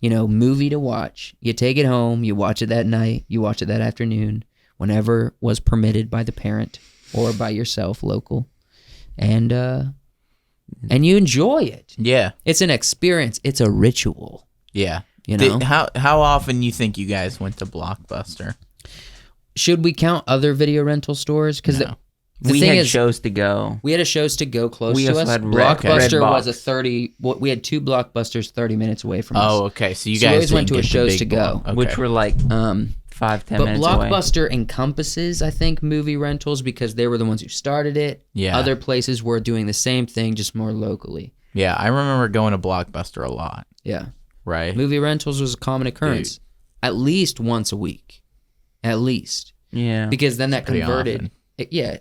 movie to watch. You take it home, you watch it that night, you watch it that afternoon, whenever was permitted by the parent or by yourself, local. And you enjoy it. Yeah. It's an experience. It's a ritual. Yeah. You know? How often you think you guys went to Blockbuster? Should we count other video rental stores? Because No. the We thing had is, shows to go. we had a shows to go close We to also us. had Red Blockbuster Box. was a 30. We had 2 Blockbusters 30 minutes away from us. Oh, okay. So you So we guys always went didn't to a get the shows big to go, one. Which Okay. were like Um, 5-10 but minutes away. Blockbuster encompasses, I think, movie rentals because they were the ones who started it. Yeah. Other places were doing the same thing, just more locally. Yeah, I remember going to Blockbuster a lot. Yeah. Right. Movie rentals was a common occurrence. At least once a week. At least. Yeah. Because then that pretty converted. often.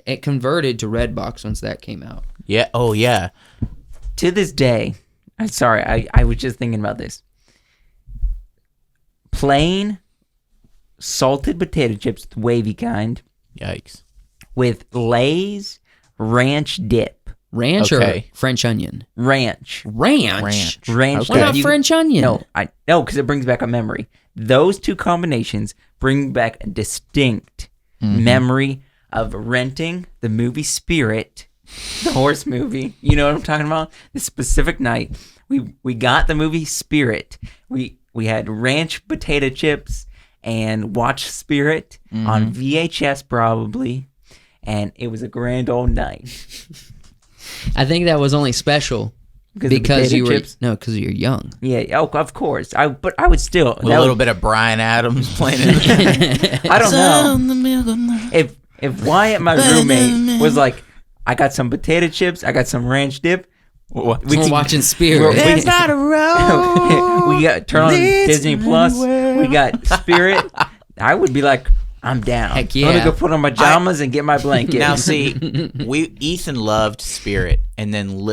It converted to Redbox once that came out. Yeah. Oh, yeah. To this day, I'm sorry, I was just thinking about this. Plain salted potato chips, the wavy kind, Yikes. with Lay's ranch dip. Ranch Okay. or French onion? Ranch. Ranch. Ranch. Why not You- French onion? No, because it brings back a memory. Those two combinations bring back a distinct memory of renting the movie Spirit, the horse movie. You know what I'm talking about? The specific night we got the movie Spirit. We had ranch potato chips and watched Spirit on VHS probably, and it was a grand old night. I think that was only special Because of because potato you were chips? because you're young. Yeah, oh, of course. But I would still. With a little bit of Bryan Adams playing in I don't know. If Wyatt, my roommate, was like, I got some potato chips, I got some ranch dip. We're watching Spirit. There's not a road. We got turn on leads Disney Plus. anywhere. We got Spirit. I would be like, I'm down. Heck I'm gonna yeah. go put on my pajamas and get my blanket. Now, see, Ethan loved Spirit, and then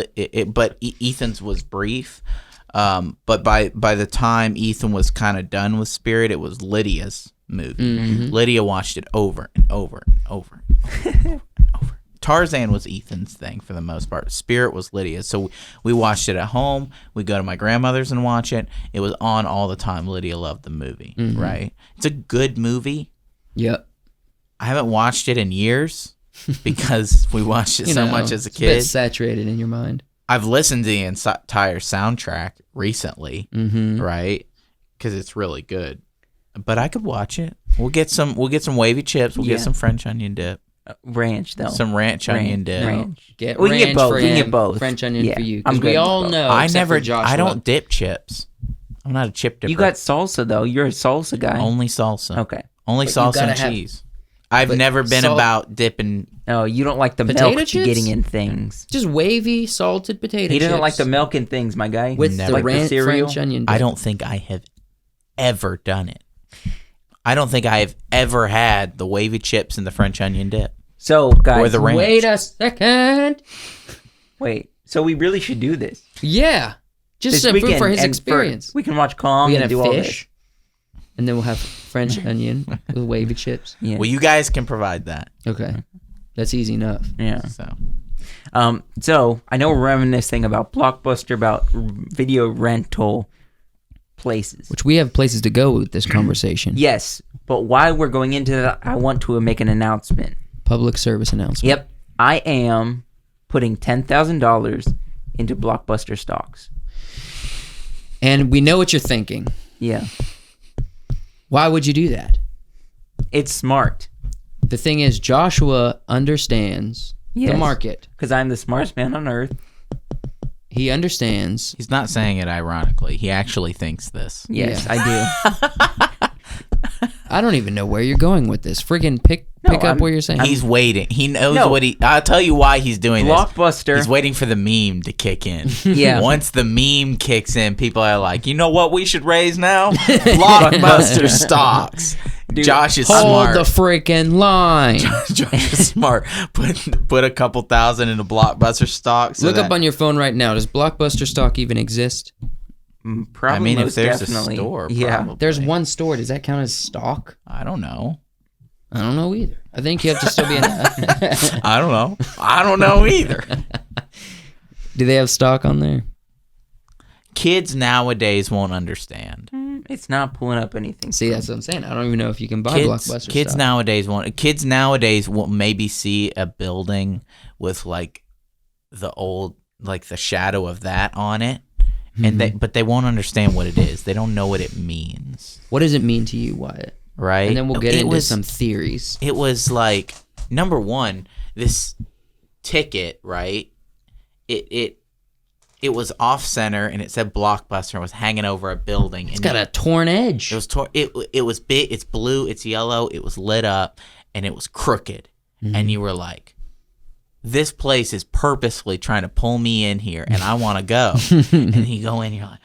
but Ethan's was brief. But by the time Ethan was kind of done with Spirit, it was Lydia's movie. Lydia watched it over and over and over and over. Tarzan was Ethan's thing for the most part. Spirit was Lydia's. So we watched it at home. We go to my grandmother's and watch it. It was on all the time. Lydia loved the movie, right? It's a good movie. Yep. I haven't watched it in years because we watched it so much as a It's a bit kid. saturated in your mind. I've listened to the entire soundtrack recently, right? Because it's really good. But I could watch it. We'll get some wavy chips. We'll get some French onion dip. Ranch though. Some ranch onion dip. Ranch. Get We can get ranch both. for We can him, get both. French onion Yeah, for you. I'm Because good we with all both. know. I except never. for Joshua. I don't dip chips. I'm not a chip dipper. You got salsa though. You're a salsa guy. only salsa. Okay. Only But you salsa gotta and have- cheese. I've but never been salt- about dipping. No, you don't like the Potato milk chips? getting in things. Just wavy salted potato He doesn't chips like the milk in things, my guy. with Never. the Like the ranch cereal? French onion. I dip. don't think I have ever done it. I don't think I have ever had the wavy chips and the French onion dip. So, guys, Or the ranch. Wait a second. wait. So we really should do this. Yeah, just This some food weekend, for his and experience. we can watch Kong We and can do have all fish, and then we'll have French onion with wavy chips. this. Yeah. Well, you guys can provide that. Okay, that's easy enough. yeah. So So I know we're reminiscing about Blockbuster, about video rental places. Which we have places to go with this conversation. Yes, but while we're going into that, I want to make an announcement. Public service announcement. Yep, I am putting $10,000 into Blockbuster stocks. And we know what you're thinking. Yeah, Why would you do that? it's smart The thing is, Joshua understands the Yes. market. because I'm the smartest man on earth. He understands. he's not saying it ironically. He actually thinks this. Yes, Yeah. I do. I don't even know where you're going with this. Friggin' pick pick up what you're saying. He's waiting. He knows No. what he. I'll tell you why he's doing Blockbuster. this. He's waiting for the meme to kick in. Yeah. Once the meme kicks in, people are like, you know what we should raise now? Blockbuster stocks. Dude, Josh is Hold smart. the freaking line. Josh is smart. Put a couple thousand into Blockbuster stocks. Look up on your phone right now. Does Blockbuster stock even exist? Probably I mean, if most there's definitely. a store, Yeah. probably. There's one store. Does that count as stock? I don't know. I don't know either. I think you have to still be in. I don't know. I don't know either. Do they have stock on there? Kids nowadays won't understand. It's not pulling up anything. See, that's what I'm saying. I don't even know if you can buy Blockbuster Kids stock. nowadays won't. Kids nowadays will maybe see a building with like the old, like the shadow of that on it, and but they won't understand what it is. They don't know what it means, What does it mean to you, Wyatt? right? And then we'll get It into was- some theories. It was like, number one, this ticket, right? It was off center and it said Blockbuster and was hanging over a building. It's got a torn edge. It was it was big. It's blue. It's yellow. It was lit up, and it was crooked. And you were like, "This place is purposely trying to pull me in here, and I want to go." And you go in, you're like,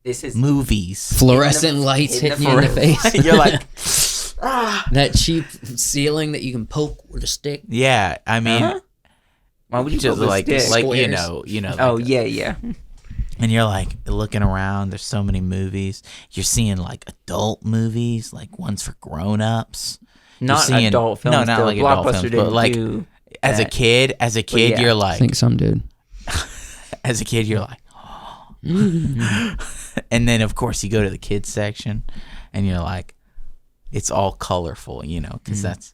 This is "Movies." Fluorescent lights in the hitting you in the face. You're like, That cheap ceiling that you can poke with a stick. yeah. I mean, Huh? Why would you just put like stick? you Squares. know. Oh like, yeah. And you're like looking around. There's so many movies. You're seeing like adult movies, like ones for grown-ups. Not seeing- adult films. no, not though. like adult Blockbuster films, didn't but like do as a that. kid, yeah. you're I like, think some dude. as a kid, you're like, and then of course you go to the kids section, and you're like, it's all colorful, you know, because that's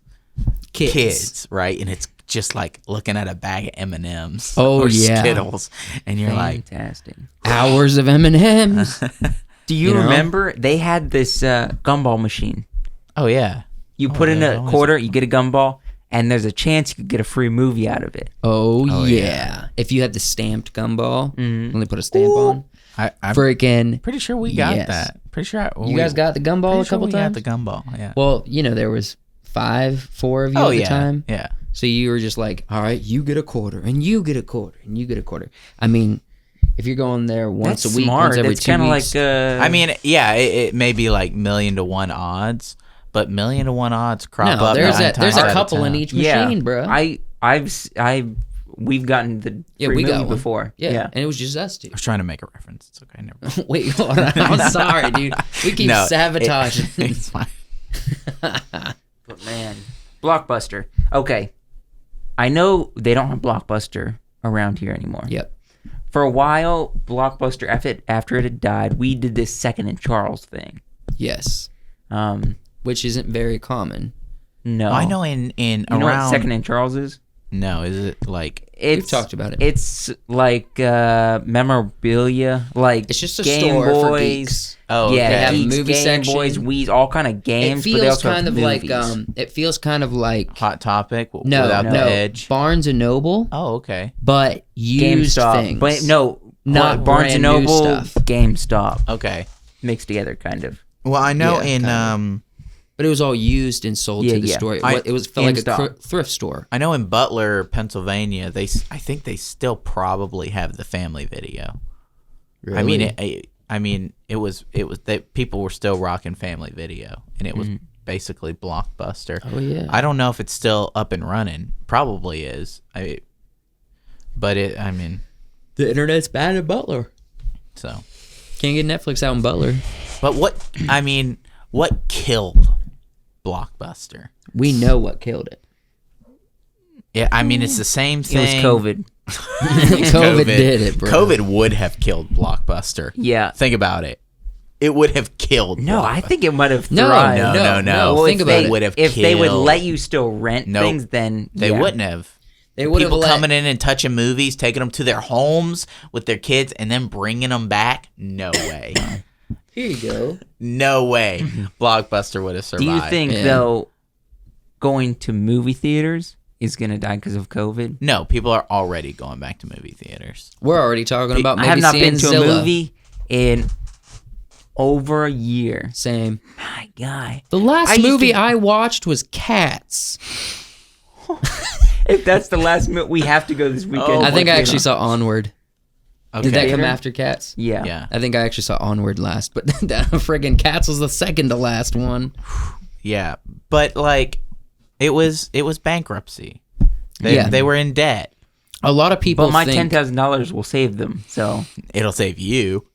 kids, right? And it's just like looking at a bag of M&Ms Oh, or yeah. Skittles, and you're like, Fantastic. Hours of M&Ms. Do you You know? remember they had this gumball machine? oh yeah, You put in there's a always quarter, you get a gumball, and there's a chance you could get a free movie out of it. Oh, yeah. yeah. If you had the stamped gumball, when they put a stamp on, I'm freaking. pretty sure we got Yes. that. Pretty sure You guys got the gumball a couple we times? got the gumball. Yeah. Well, you know, there was 4 of you at the time. Yeah. So you were just like, all right, you get a quarter, and you get a quarter, and you get a quarter. I mean, if you're going there once That's a week, smart. once every That's 2 kind of weeks, like. I mean, yeah, it may be like 1,000,000 to 1 odds, but 1,000,000 to 1 odds crop no, up. there's 9 a times out of couple in 10. each machine, bro. We've gotten the free we got movie one before. yeah, and it was just us two. I was trying to make a reference. It's okay. Never mind. Wait, hold on. I'm sorry, dude. We keep No, sabotaging. it's fine. But man, Blockbuster. Okay, I know they don't have Blockbuster around here anymore. Yep. For a while, Blockbuster after it had died, we did this Second and Charles thing. Yes. Um, Which isn't very common. no, I know in You know around. what Second and Charles is? No, is it like? It's talked about it. It's like memorabilia, like It's just a Game store for Boys. geeks. Oh, yeah, They have geeks, movie Game section. Boys, Wii's, all kind of games. It but they feels also have kind of like movies. it feels kind of like Hot Topic no, without no, the edge. Barnes and Noble, Oh, okay. but used GameStop, things. but no, Not Barnes and brand new Noble, stuff. GameStop Okay. mixed together, kind of. Well, I know Yeah, in kinda. But it was all used and sold Yeah, to the yeah. store. I- It was felt like a GameStop. thrift store. I know in Butler, Pennsylvania, I think they still probably have the Family Video. I mean, it was that people were still rocking Family Video, and it was basically Blockbuster. Oh yeah. I don't know if it's still up and running. Probably is. I mean, The internet's bad in Butler. so. Can't get Netflix out in Butler. But what killed Blockbuster? We know what killed it. Yeah, I mean, it's the same It thing. was COVID. COVID did it, bro. COVID would have killed Blockbuster. Yeah. Think about it. It would have killed. No, I Blockbuster. think it might have No, thrived. No. Well, think if about they it. Would have if they would killed. let you still rent Nope. things, then They yeah. wouldn't have. They would have People let, coming in and touching movies, taking them to their homes with their kids, and then bringing them back. No way. Here you go. No way. Blockbuster would have Do survived. you think Yeah. though, going to movie theaters is gonna die because of COVID? No, people are already going back to movie theaters. We're already talking about maybe I have not seeing been to Zilla. a movie in over a year. Same. My guy. The last I used movie to- I watched was Cats. If that's the last movie, we have to go this weekend. I think I Like, actually saw Onward. Okay. Did that come Theater? after Cats? Yeah. Yeah. I think I actually saw Onward last, but that friggin' Cats was the second to last one. Yeah. But like it was bankruptcy. Yeah. They were in debt. A lot of people But my think $10,000 will save them. So It'll save you.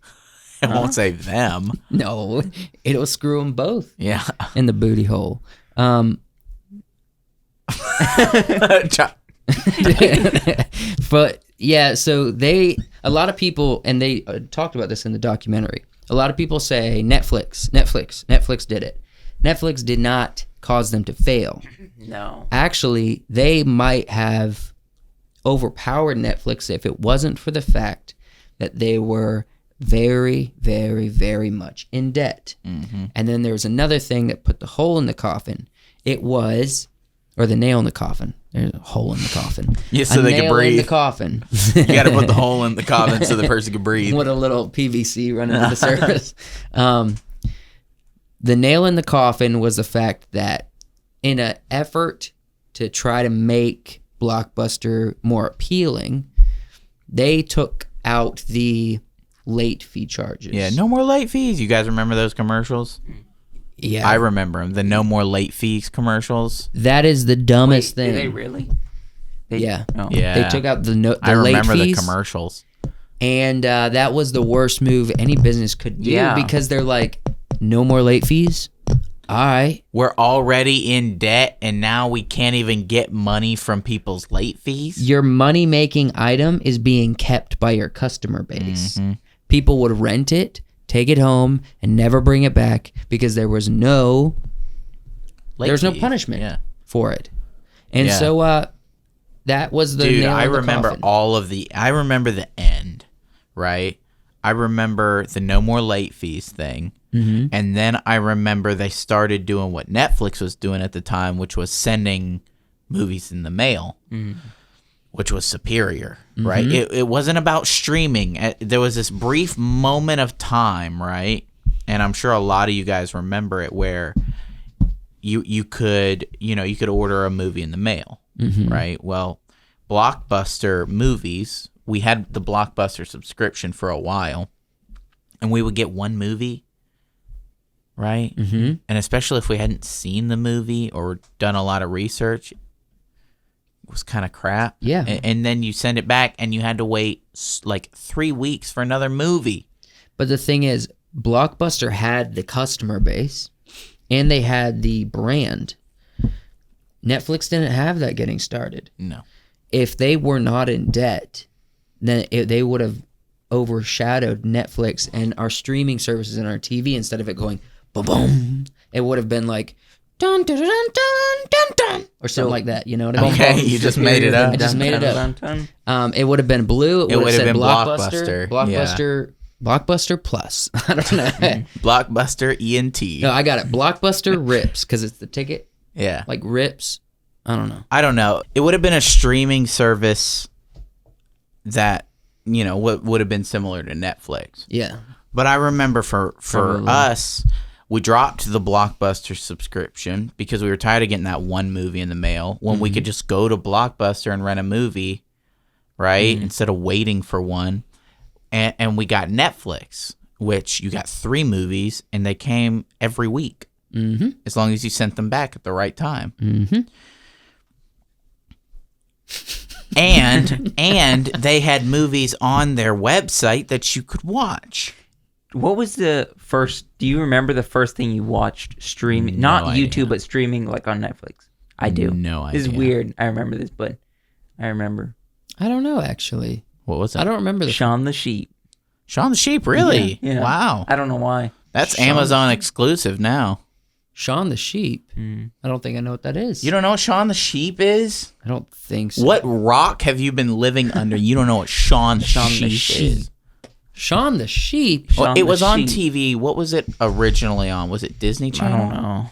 It won't save them. no, it'll screw them both Yeah. in the booty hole. But yeah, so a lot of people, and they talked about this in the documentary. A lot of people say Netflix did it. Netflix did not cause them to fail. no. Actually, they might have overpowered Netflix if it wasn't for the fact that they were very, very, very much in debt. Mm-hmm. And then there was another thing that put the hole in the coffin. Or the nail in the coffin. There's a hole in the coffin. Yeah, so A they can nail in breathe. the coffin. You got to put the hole in the coffin so the person can breathe. What a little PVC running to the surface. The nail in the coffin was the fact that in an effort to try to make Blockbuster more appealing, they took out the late fee charges. Yeah, no more late fees. You guys remember those commercials? Yeah. I remember them. The no more late fees commercials. That is the dumbest Wait, thing. did they really? Yeah. Oh. Yeah. They took out the I late remember the fees. commercials. And that was the worst move any business could do Yeah. because they're like, no more late fees. All right. We're already in debt, and now we can't even get money from people's late fees. Your money making item is being kept by your customer base. People would rent it, take it home, and never bring it back because there was no Late no fees. punishment Yeah. for it. And Yeah. so that was the Dude, nail I in the remember coffin. I remember the end, right? I remember the no more late fees thing. Mm-hmm. And then I remember they started doing what Netflix was doing at the time, which was sending movies in the mail, which was superior, right? It wasn't about streaming. There was this brief moment of time, right? And I'm sure a lot of you guys remember it where you could order a movie in the mail, right? Well, Blockbuster movies, we had the Blockbuster subscription for a while, and we would get one movie, right? Mm-hmm. And especially if we hadn't seen the movie or done a lot of research, it was kind of crap. Yeah. And then you send it back, and you had to wait like 3 weeks for another movie. But the thing is, Blockbuster had the customer base and they had the brand. Netflix didn't have that getting started. No. If they were not in debt, then they would have overshadowed Netflix and our streaming services and our TV instead of it going boom. It would have been like dun dun dun dun dun dun or something like that. You know what I mean? Okay, you just made it up. I just made it up. Dun. It would have been blue. It would have said been Blockbuster. Blockbuster. Blockbuster Plus. I don't know. Blockbuster ENT. No, I got it. Blockbuster Rips because it's the ticket. Yeah. Like Rips. I don't know. I don't know. It would have been a streaming service that, would have been similar to Netflix. Yeah. But I remember for Probably. us, we dropped the Blockbuster subscription because we were tired of getting that one movie in the mail when we could just go to Blockbuster and rent a movie, right? Instead of waiting for one. And we got Netflix, which you got 3 movies, and they came every week. Mm-hmm. As long as you sent them back at the right time. Mm-hmm. And they had movies on their website that you could watch. What was the first? Do you remember the first thing you watched streaming? Not idea. YouTube, but streaming like on Netflix. I do. No This is idea. weird. I remember this, but I remember I don't know, actually. What was it? I don't remember the Shaun the Sheep. Shaun the Sheep, really? Yeah. Wow. I don't know why. That's Shaun the Amazon exclusive now. Shaun the Sheep. I don't think I know what that is. You don't know what Shaun the Sheep is? I don't think so. What rock have you been living under? You don't know what Shaun the Shaun the Sheep is. Shaun the Sheep? Well, Shaun it the was on Sheep. TV. What was it originally on? Was it Disney I Channel? don't know.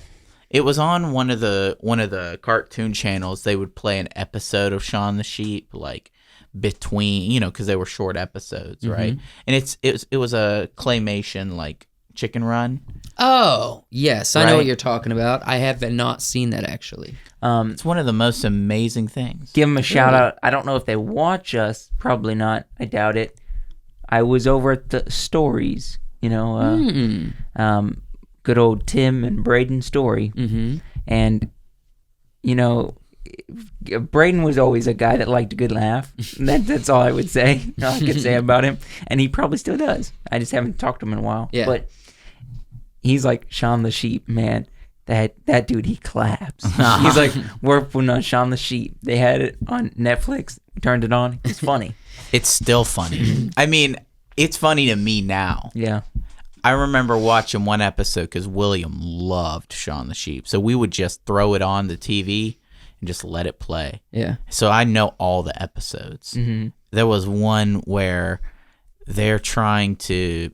It was on one of the cartoon channels. They would play an episode of Shaun the Sheep, like between, because they were short episodes, right? And it was a claymation like Chicken Run. Oh, yes. I know Right? what you're talking about. I have not seen that, actually. It's one of the most amazing things. Give them a shout out. I don't know if they watch us. Probably not. I doubt it. I was over at the Stories, good old Tim and Braden Story. Mm-hmm. And, Braden was always a guy that liked a good laugh. That's all I would say. All I could say about him. And he probably still does. I just haven't talked to him in a while. Yeah. But he's like Shaun the Sheep, man. That dude, he claps. He's like, we're putting on Shaun the Sheep. They had it on Netflix. Turned it on. It's funny. It's still funny. I mean, it's funny to me now. Yeah. I remember watching one episode because William loved Shaun the Sheep. So we would just throw it on the TV and just let it play. Yeah. So I know all the episodes. Mm-hmm. There was one where they're trying to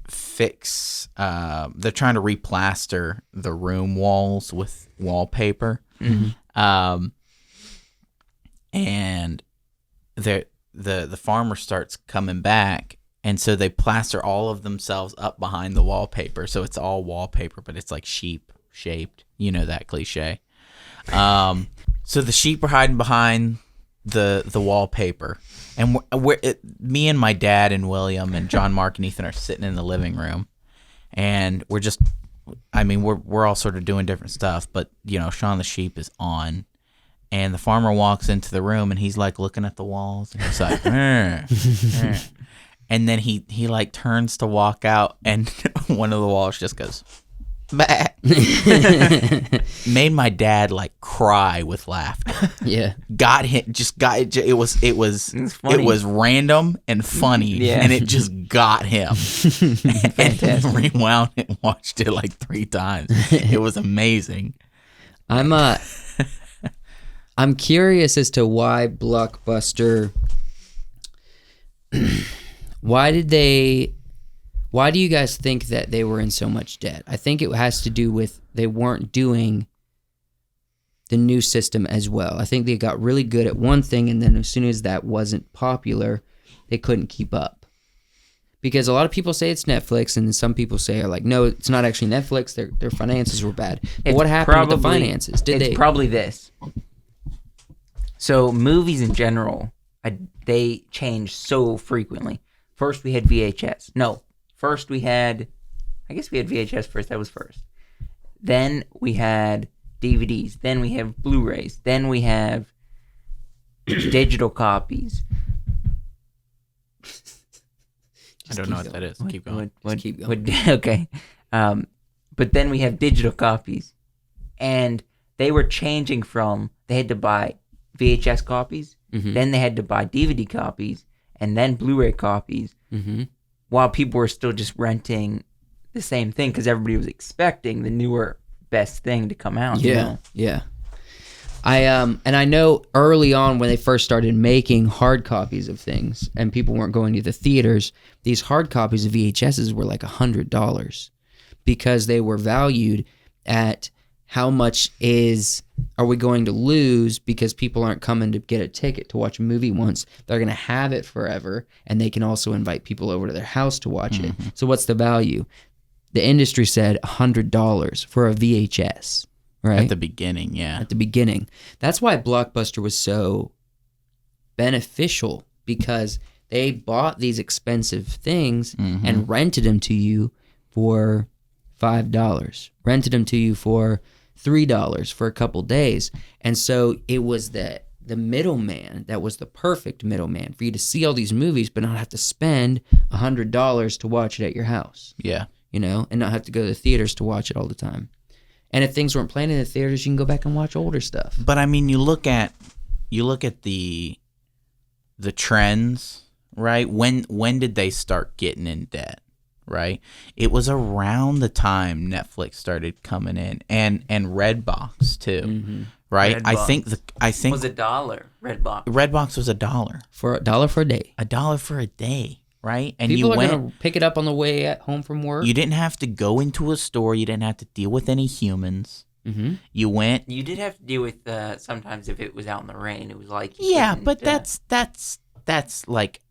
they're trying to replaster the room walls with wallpaper. Mm-hmm. And the farmer starts coming back, and so they plaster all of themselves up behind the wallpaper, so it's all wallpaper, but it's like sheep shaped. You know that cliche. So the sheep are hiding behind the wallpaper, and me and my dad and William and John, Mark, and Ethan are sitting in the living room, and we're all sort of doing different stuff, but Shaun the Sheep is on. And the farmer walks into the room, and he's like looking at the walls, and he's like, and then he like turns to walk out, and one of the walls just goes, bah. Made my dad like cry with laughter. Yeah. Got him, it was random and funny, Yeah. and it just got him. And rewound it and watched it like 3 times. It was amazing. I'm curious as to why Blockbuster. Why do you guys think that they were in so much debt? I think it has to do with they weren't doing the new system as well. I think they got really good at one thing, and then as soon as that wasn't popular, they couldn't keep up. Because a lot of people say it's Netflix, and some people say no, it's not actually Netflix. Their finances were bad. But what happened with the finances? It's probably this. So movies in general, they change so frequently. First we had VHS. No, first we had, I guess we had VHS first. That was first. Then we had DVDs. Then we have Blu-rays. Then we have digital copies. I don't know what that is. Keep going. Keep going. Okay. But then we have digital copies. And they were changing from, they had to buy VHS copies, then they had to buy DVD copies, and then Blu-ray copies, while people were still just renting the same thing because everybody was expecting the newer, best thing to come out. Yeah. I know early on when they first started making hard copies of things and people weren't going to the theaters, these hard copies of VHSs were like $100 because they were valued at how much are we going to lose because people aren't coming to get a ticket to watch a movie once. They're going to have it forever, and they can also invite people over to their house to watch it. So what's the value? The industry said $100 for a VHS, right? At the beginning, yeah. At the beginning. That's why Blockbuster was so beneficial, because they bought these expensive things and rented them to you for $5, rented them to you for $3 for a couple days. And so it was the middleman that was the perfect middleman for you to see all these movies but not have to spend $100 to watch it at your house. Yeah. And not have to go to the theaters to watch it all the time. And if things weren't playing in the theaters, you can go back and watch older stuff. But I mean, you look at the trends, right? When did they start getting in debt? Right, it was around the time Netflix started coming in, and Redbox too, right? Redbox. I think was $1 Redbox. Redbox was $1 For $1 for a day. $1 for a day, right? And people you are going to pick it up on the way home from work. You didn't have to go into a store. You didn't have to deal with any humans. You went. You did have to deal with sometimes if it was out in the rain. It was like but that's like.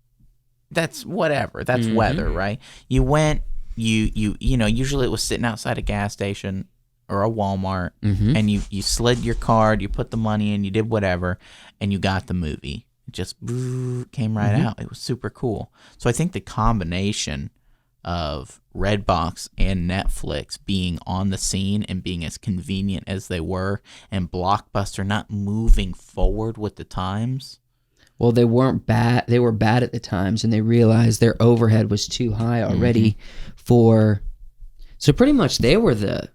That's whatever. That's weather, right? You went, you know, usually it was sitting outside a gas station or a Walmart, and you slid your card, you put the money in, you did whatever, and you got the movie. It just came right out. It was super cool. So I think the combination of Redbox and Netflix being on the scene and being as convenient as they were, and Blockbuster not moving forward with the times. Well, they weren't bad. They were bad at the times, and they realized their overhead was too high already for. So pretty much, they were the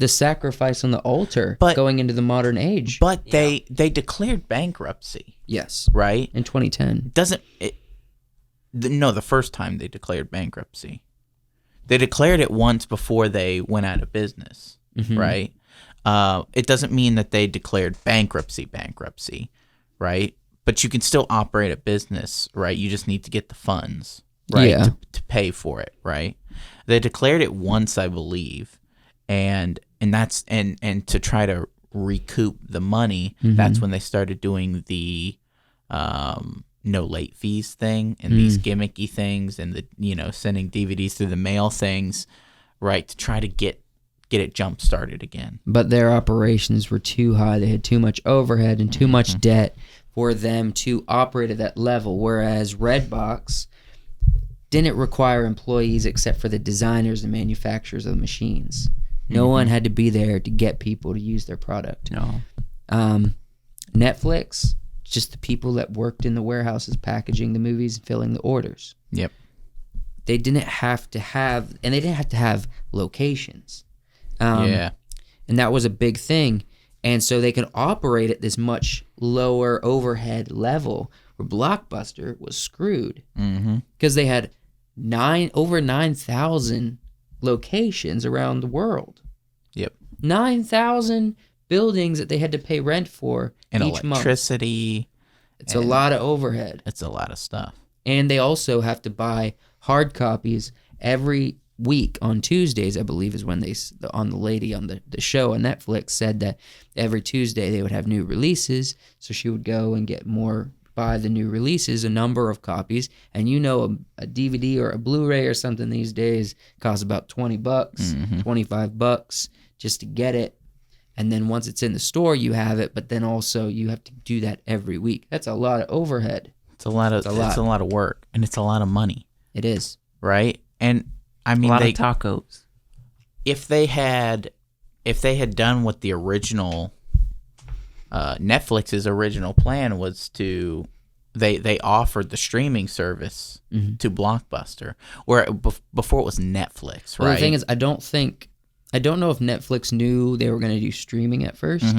sacrifice on the altar going into the modern age. But they declared bankruptcy. Yes, right in 2010. No, the first time they declared bankruptcy, they declared it once before they went out of business. Right. It doesn't mean that they declared bankruptcy, right? But you can still operate a business, right? You just need to get the funds, right, to pay for it, right? They declared it once, I believe, and that's and to try to recoup the money. That's when they started doing the no late fees thing and these gimmicky things and the, you know, sending DVDs through the mail things, right, to try to get it jump started again. But their operations were too high. They had too much overhead and too much debt for them to operate at that level. Whereas Redbox didn't require employees except for the designers and manufacturers of the machines. No one had to be there to get people to use their product. No. Netflix, just the people that worked in the warehouses packaging the movies and filling the orders. Yep. They didn't have to have locations. And that was a big thing. And so they could operate at this much lower overhead level where Blockbuster was screwed because they had over 9,000 locations around the world. Yep. 9,000 buildings that they had to pay rent for and each electricity. Month. It's a lot of overhead. It's a lot of stuff. And they also have to buy hard copies every week on Tuesdays, I believe, is when the lady on the show on Netflix said that every Tuesday they would have new releases. So she would go and buy the new releases, a number of copies. And you know, a DVD or a Blu-ray or something these days costs about $20, $25 just to get it. And then once it's in the store, you have it, but then also you have to do that every week. That's a lot of overhead. It's a lot of work, and it's a lot of money. It is. Right? And I mean, a lot of tacos. If they had done what the original Netflix's original plan was to, they offered the streaming service to Blockbuster, where before it was Netflix, right? Well, the thing is, I don't know if Netflix knew they were going to do streaming at first.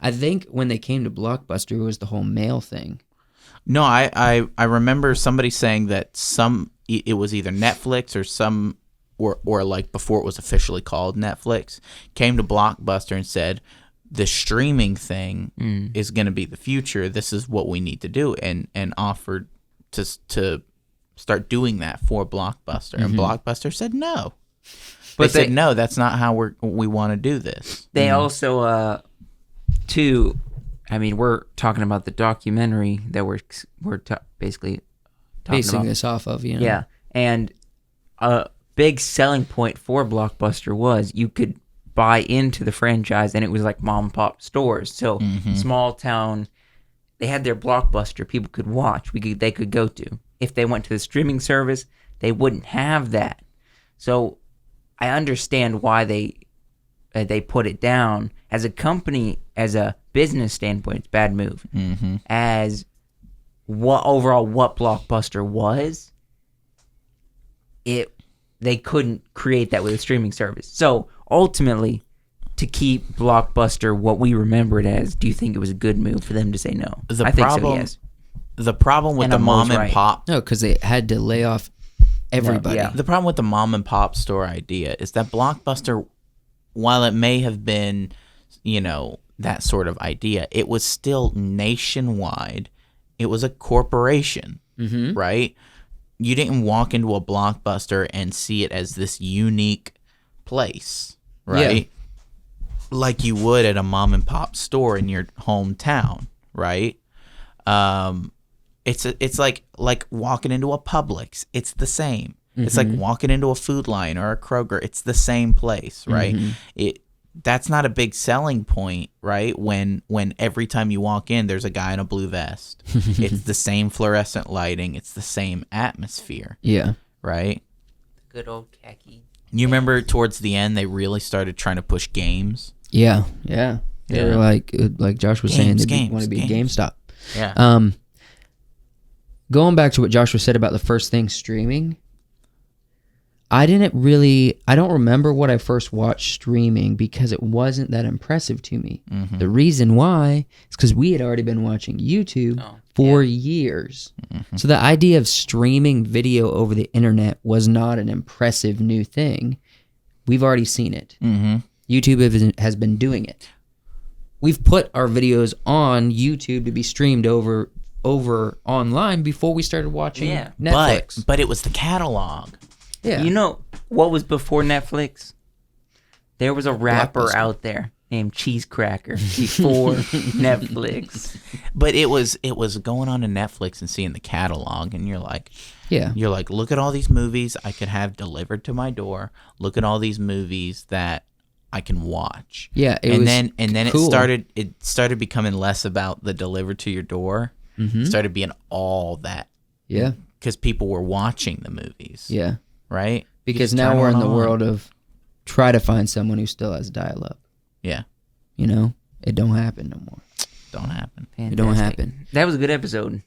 I think when they came to Blockbuster, it was the whole mail thing. No, I remember somebody saying that it was either Netflix or some. Or like before it was officially called Netflix, came to Blockbuster and said, the streaming thing is going to be the future. This is what we need to do, and offered to start doing that for Blockbuster. And Blockbuster said no. But they said, no, that's not how we want to do this. They also, too, I mean, we're talking about the documentary that we're basically talking basing about. this off of, you know? Yeah, and big selling point for Blockbuster was you could buy into the franchise, and it was like mom and pop stores. So small town, they had their Blockbuster people could watch. They could go to. If they went to the streaming service, they wouldn't have that. So I understand why they put it down. As a company, as a business standpoint, it's a bad move. As what Blockbuster was, they couldn't create that with a streaming service. So ultimately, to keep Blockbuster what we remember it as, do you think it was a good move for them to say no? I think so, yes. The problem with the mom and pop... No, because they had to lay off everybody. The problem with the mom and pop store idea is that Blockbuster, while it may have been, you know, that sort of idea, it was still nationwide. It was a corporation, right? You didn't walk into a Blockbuster and see it as this unique place, right? Yeah. Like you would at a mom and pop store in your hometown, right? It's like walking into a Publix. It's the same. It's like walking into a Food Lion or a Kroger. It's the same place, right? That's not a big selling point, right? When every time you walk in, there's a guy in a blue vest. It's the same fluorescent lighting. It's the same atmosphere. Yeah. Right? Good old khaki. You remember towards the end, they really started trying to push games? Yeah. They were like Josh was saying, they want to be GameStop. Yeah. Going back to what Joshua said about the first thing streaming, I don't remember what I first watched streaming because it wasn't that impressive to me. The reason why is because we had already been watching YouTube for years. So the idea of streaming video over the internet was not an impressive new thing. We've already seen it. YouTube has been doing it. We've put our videos on YouTube to be streamed over online before we started watching Netflix. But it was the catalog. Yeah. You know what was before Netflix? There was a rapper Blockbuster. out there named Cheese Cracker before Netflix. But it was going on to Netflix and seeing the catalog, and you're like, look at all these movies I could have delivered to my door. Look at all these movies that I can watch. Yeah, then cool. it started becoming less about the delivered to your door. It started being all that. Yeah. Because people were watching the movies. Yeah. Right? Because now we're in the world of try to find someone who still has dial-up. Yeah. You know, it don't happen no more. Don't happen. Fantastic. It don't happen. That was a good episode.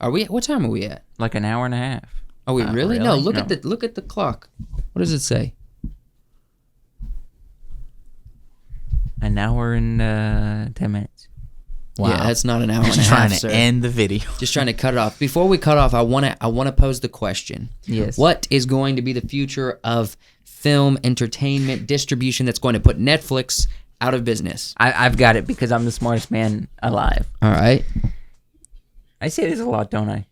Are we? What time are we at? Like an hour and a half. Are we really? No. really? Look at the clock. What does it say? An hour and 10 minutes. Wow. Yeah, that's not an hour and a Just half. trying to sir. end the video. Just trying to cut it off. Before we cut off, I want to pose the question. Yes. What is going to be the future of film entertainment distribution that's going to put Netflix out of business? I've got it because I'm the smartest man alive. All right. I say this a lot, don't I?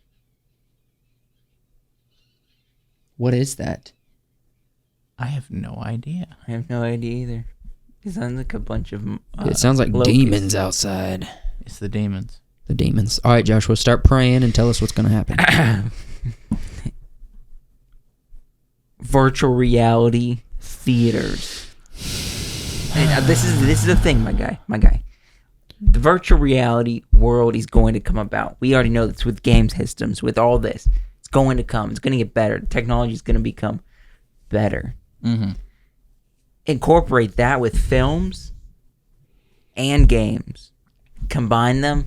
What is that? I have no idea. I have no idea either. It sounds like a bunch of... It sounds like locusts. demons outside. It's the demons. The demons. All right, Joshua, start praying and tell us what's going to happen. Virtual reality theaters. And, this is the thing, my guy. The virtual reality world is going to come about. We already know this with game systems, with all this. It's going to come. It's going to get better. The technology is going to become better. Incorporate that with films and games. Combine them.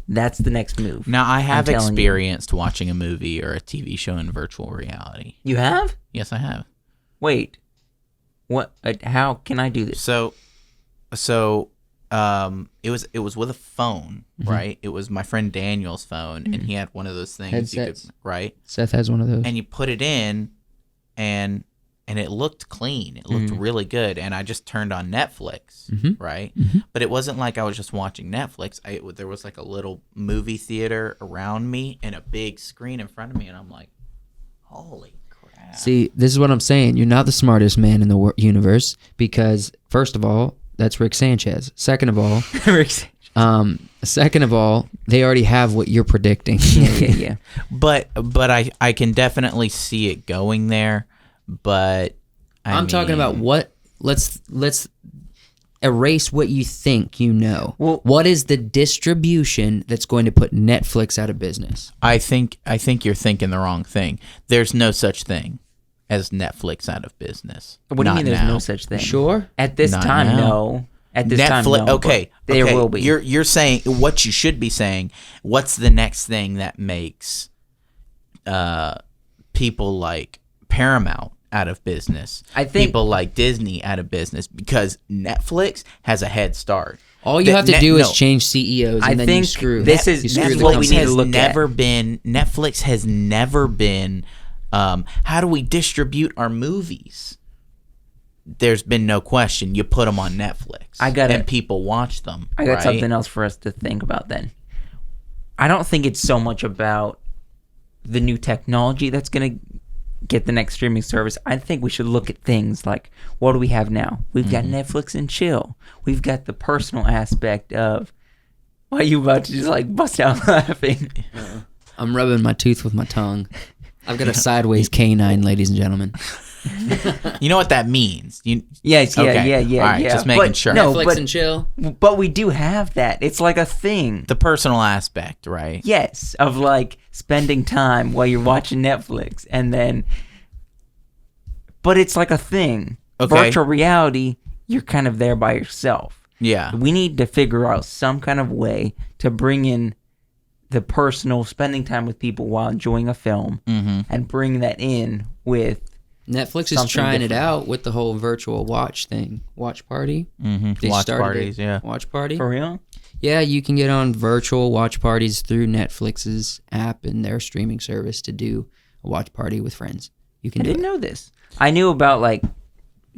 That's the next move. Now, I have telling you. experienced watching a movie or a TV show in virtual reality. You have? Yes, I have. Wait. What? How can I do this? So, it was with a phone, right? It was my friend Daniel's phone, and he had one of those things Headsets. you could, right? Seth has one of those. And you put it in, and it looked clean. It looked really good. And I just turned on Netflix, right? But it wasn't like I was just watching Netflix. There was like a little movie theater around me and a big screen in front of me, and I'm like, holy crap. See, this is what I'm saying. You're not the smartest man in the universe because, first of all, that's Rick Sanchez. Second of all, they already have what you're predicting. Yeah. But I can definitely see it going there. But I'm talking about what. Let's erase what you think you know. Well, what is the distribution that's going to put Netflix out of business? I think you're thinking the wrong thing. There's no such thing as Netflix out of business. What do you Not mean there's now. no such thing? Sure. At this Not time, now. no. At this time, Netflix. no. Okay, but there okay. will be. You're saying what you should be saying. What's the next thing that makes people like Paramount out of business? I think people like Disney out of business because Netflix has a head start. All you have to do is change CEOs, and I then you think screw. this is- you screw that's the what we company. need to look at. Netflix has never been. How do we distribute our movies? There's been no question. You put them on Netflix. and people watch them. I got right? something else for us to think about then. I don't think it's so much about the new technology that's going to get the next streaming service. I think we should look at things like, what do we have now? We've got Netflix and chill. We've got the personal aspect of, why are you about to just like bust out laughing? I'm rubbing my tooth with my tongue. I've got a sideways canine, ladies and gentlemen. You know what that means? Yes, Okay. yeah. All right, just making sure. No, Netflix but, and chill. but we do have that. It's like a thing. The personal aspect, right? Yes, of like spending time while you're watching Netflix, and then. But it's like a thing. Okay. Virtual reality, you're kind of there by yourself. Yeah. We need to figure out some kind of way to bring in the personal spending time with people while enjoying a film, and bring that in with. Netflix is Something trying it different. out with the whole virtual watch thing. Watch party. They Watch started parties, it. yeah. Watch party. For real? Yeah, you can get on virtual watch parties through Netflix's app and their streaming service to do a watch party with friends. You can I do didn't it. know this. I knew about like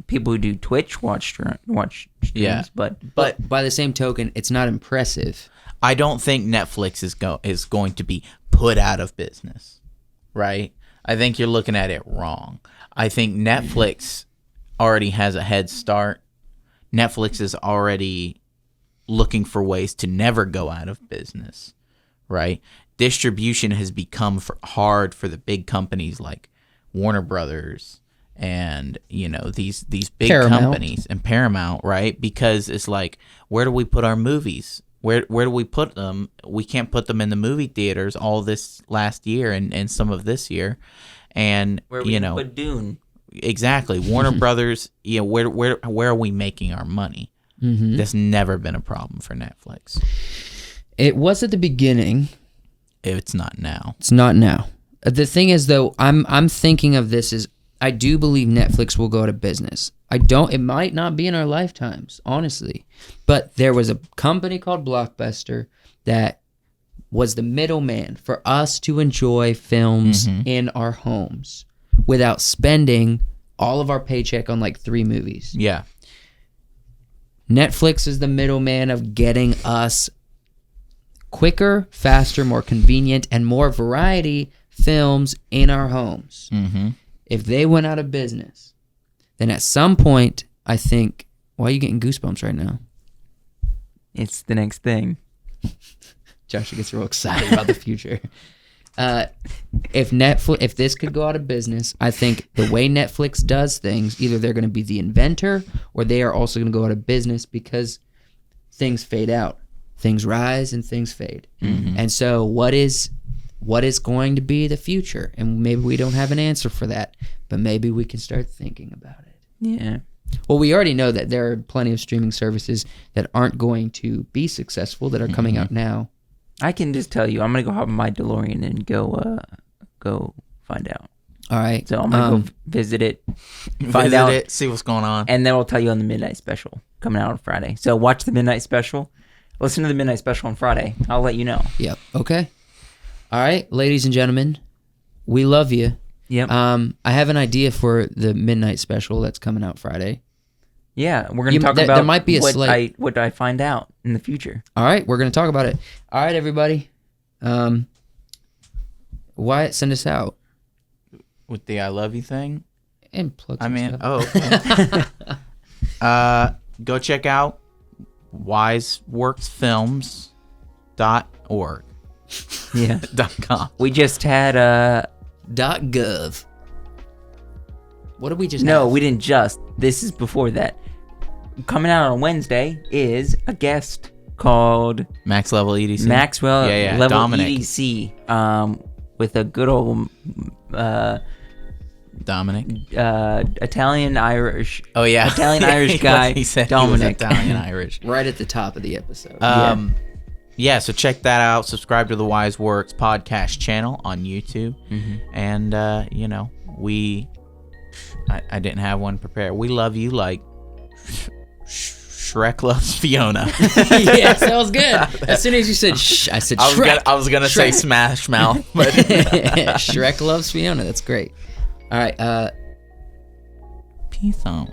people who do Twitch watch streams, Yeah. but But by the same token, it's not impressive. I don't think Netflix is going to be put out of business, right? I think you're looking at it wrong. I think Netflix already has a head start. Netflix is already looking for ways to never go out of business, right? Distribution has become hard for the big companies like Warner Brothers and these big Paramount. companies and Paramount, right? Because it's like, where do we put our movies? Where do we put them? We can't put them in the movie theaters all this last year and some of this year. And where we put Dune. exactly, Warner Brothers, where are we making our money? That's never been a problem for Netflix. It was at the beginning. It's not now. It's not now. The thing is, though, I'm thinking of this as I do believe Netflix will go out of business. It might not be in our lifetimes, honestly. But there was a company called Blockbuster that was the middleman for us to enjoy films in our homes without spending all of our paycheck on like 3 movies. Yeah. Netflix is the middleman of getting us quicker, faster, more convenient, and more variety films in our homes. If they went out of business, then at some point, I think, why are you getting goosebumps right now? It's the next thing. Joshua gets real excited about the future. If this could go out of business, I think the way Netflix does things, either they're going to be the inventor or they are also going to go out of business because things fade out. Things rise and things fade. And so what is going to be the future? And maybe we don't have an answer for that, but maybe we can start thinking about it. Yeah. Well, we already know that there are plenty of streaming services that aren't going to be successful that are coming out now. I can just tell you, I'm gonna go hop on my DeLorean and go find out. All right. So I'm gonna go visit it, find out, it, see what's going on. and then I'll tell you on the midnight special coming out on Friday. So watch the midnight special. Listen to the midnight special on Friday. I'll let you know. Yep. Okay. All right, ladies and gentlemen, we love you. Yep. I have an idea for the midnight special that's coming out Friday. Yeah, we're gonna talk there about might be a slight- what I find out in the future. All right, we're going to talk about it. All right, everybody. Wyatt, send us out. With the I love you thing? And plug I some mean, stuff. go check out wiseworksfilms.org. Yeah. .com. We just had .gov. What did we just no, have? we didn't just. This is before that. Coming out on Wednesday is a guest called Max Level EDC. Maxwell Yeah, Level Dominic. EDC, with a good old Dominic. Italian Irish. Oh yeah, Italian Irish guy. He said Dominic. he was Italian Irish. Right at the top of the episode. Yeah, so check that out. Subscribe to the Wise Works podcast channel on YouTube, and I didn't have one prepared. We love you like Shrek loves Fiona. Yes, that was good. As soon as you said shh, I said Shrek. I was gonna say Smash Mouth, but Shrek loves Fiona. That's great. All right. peace out.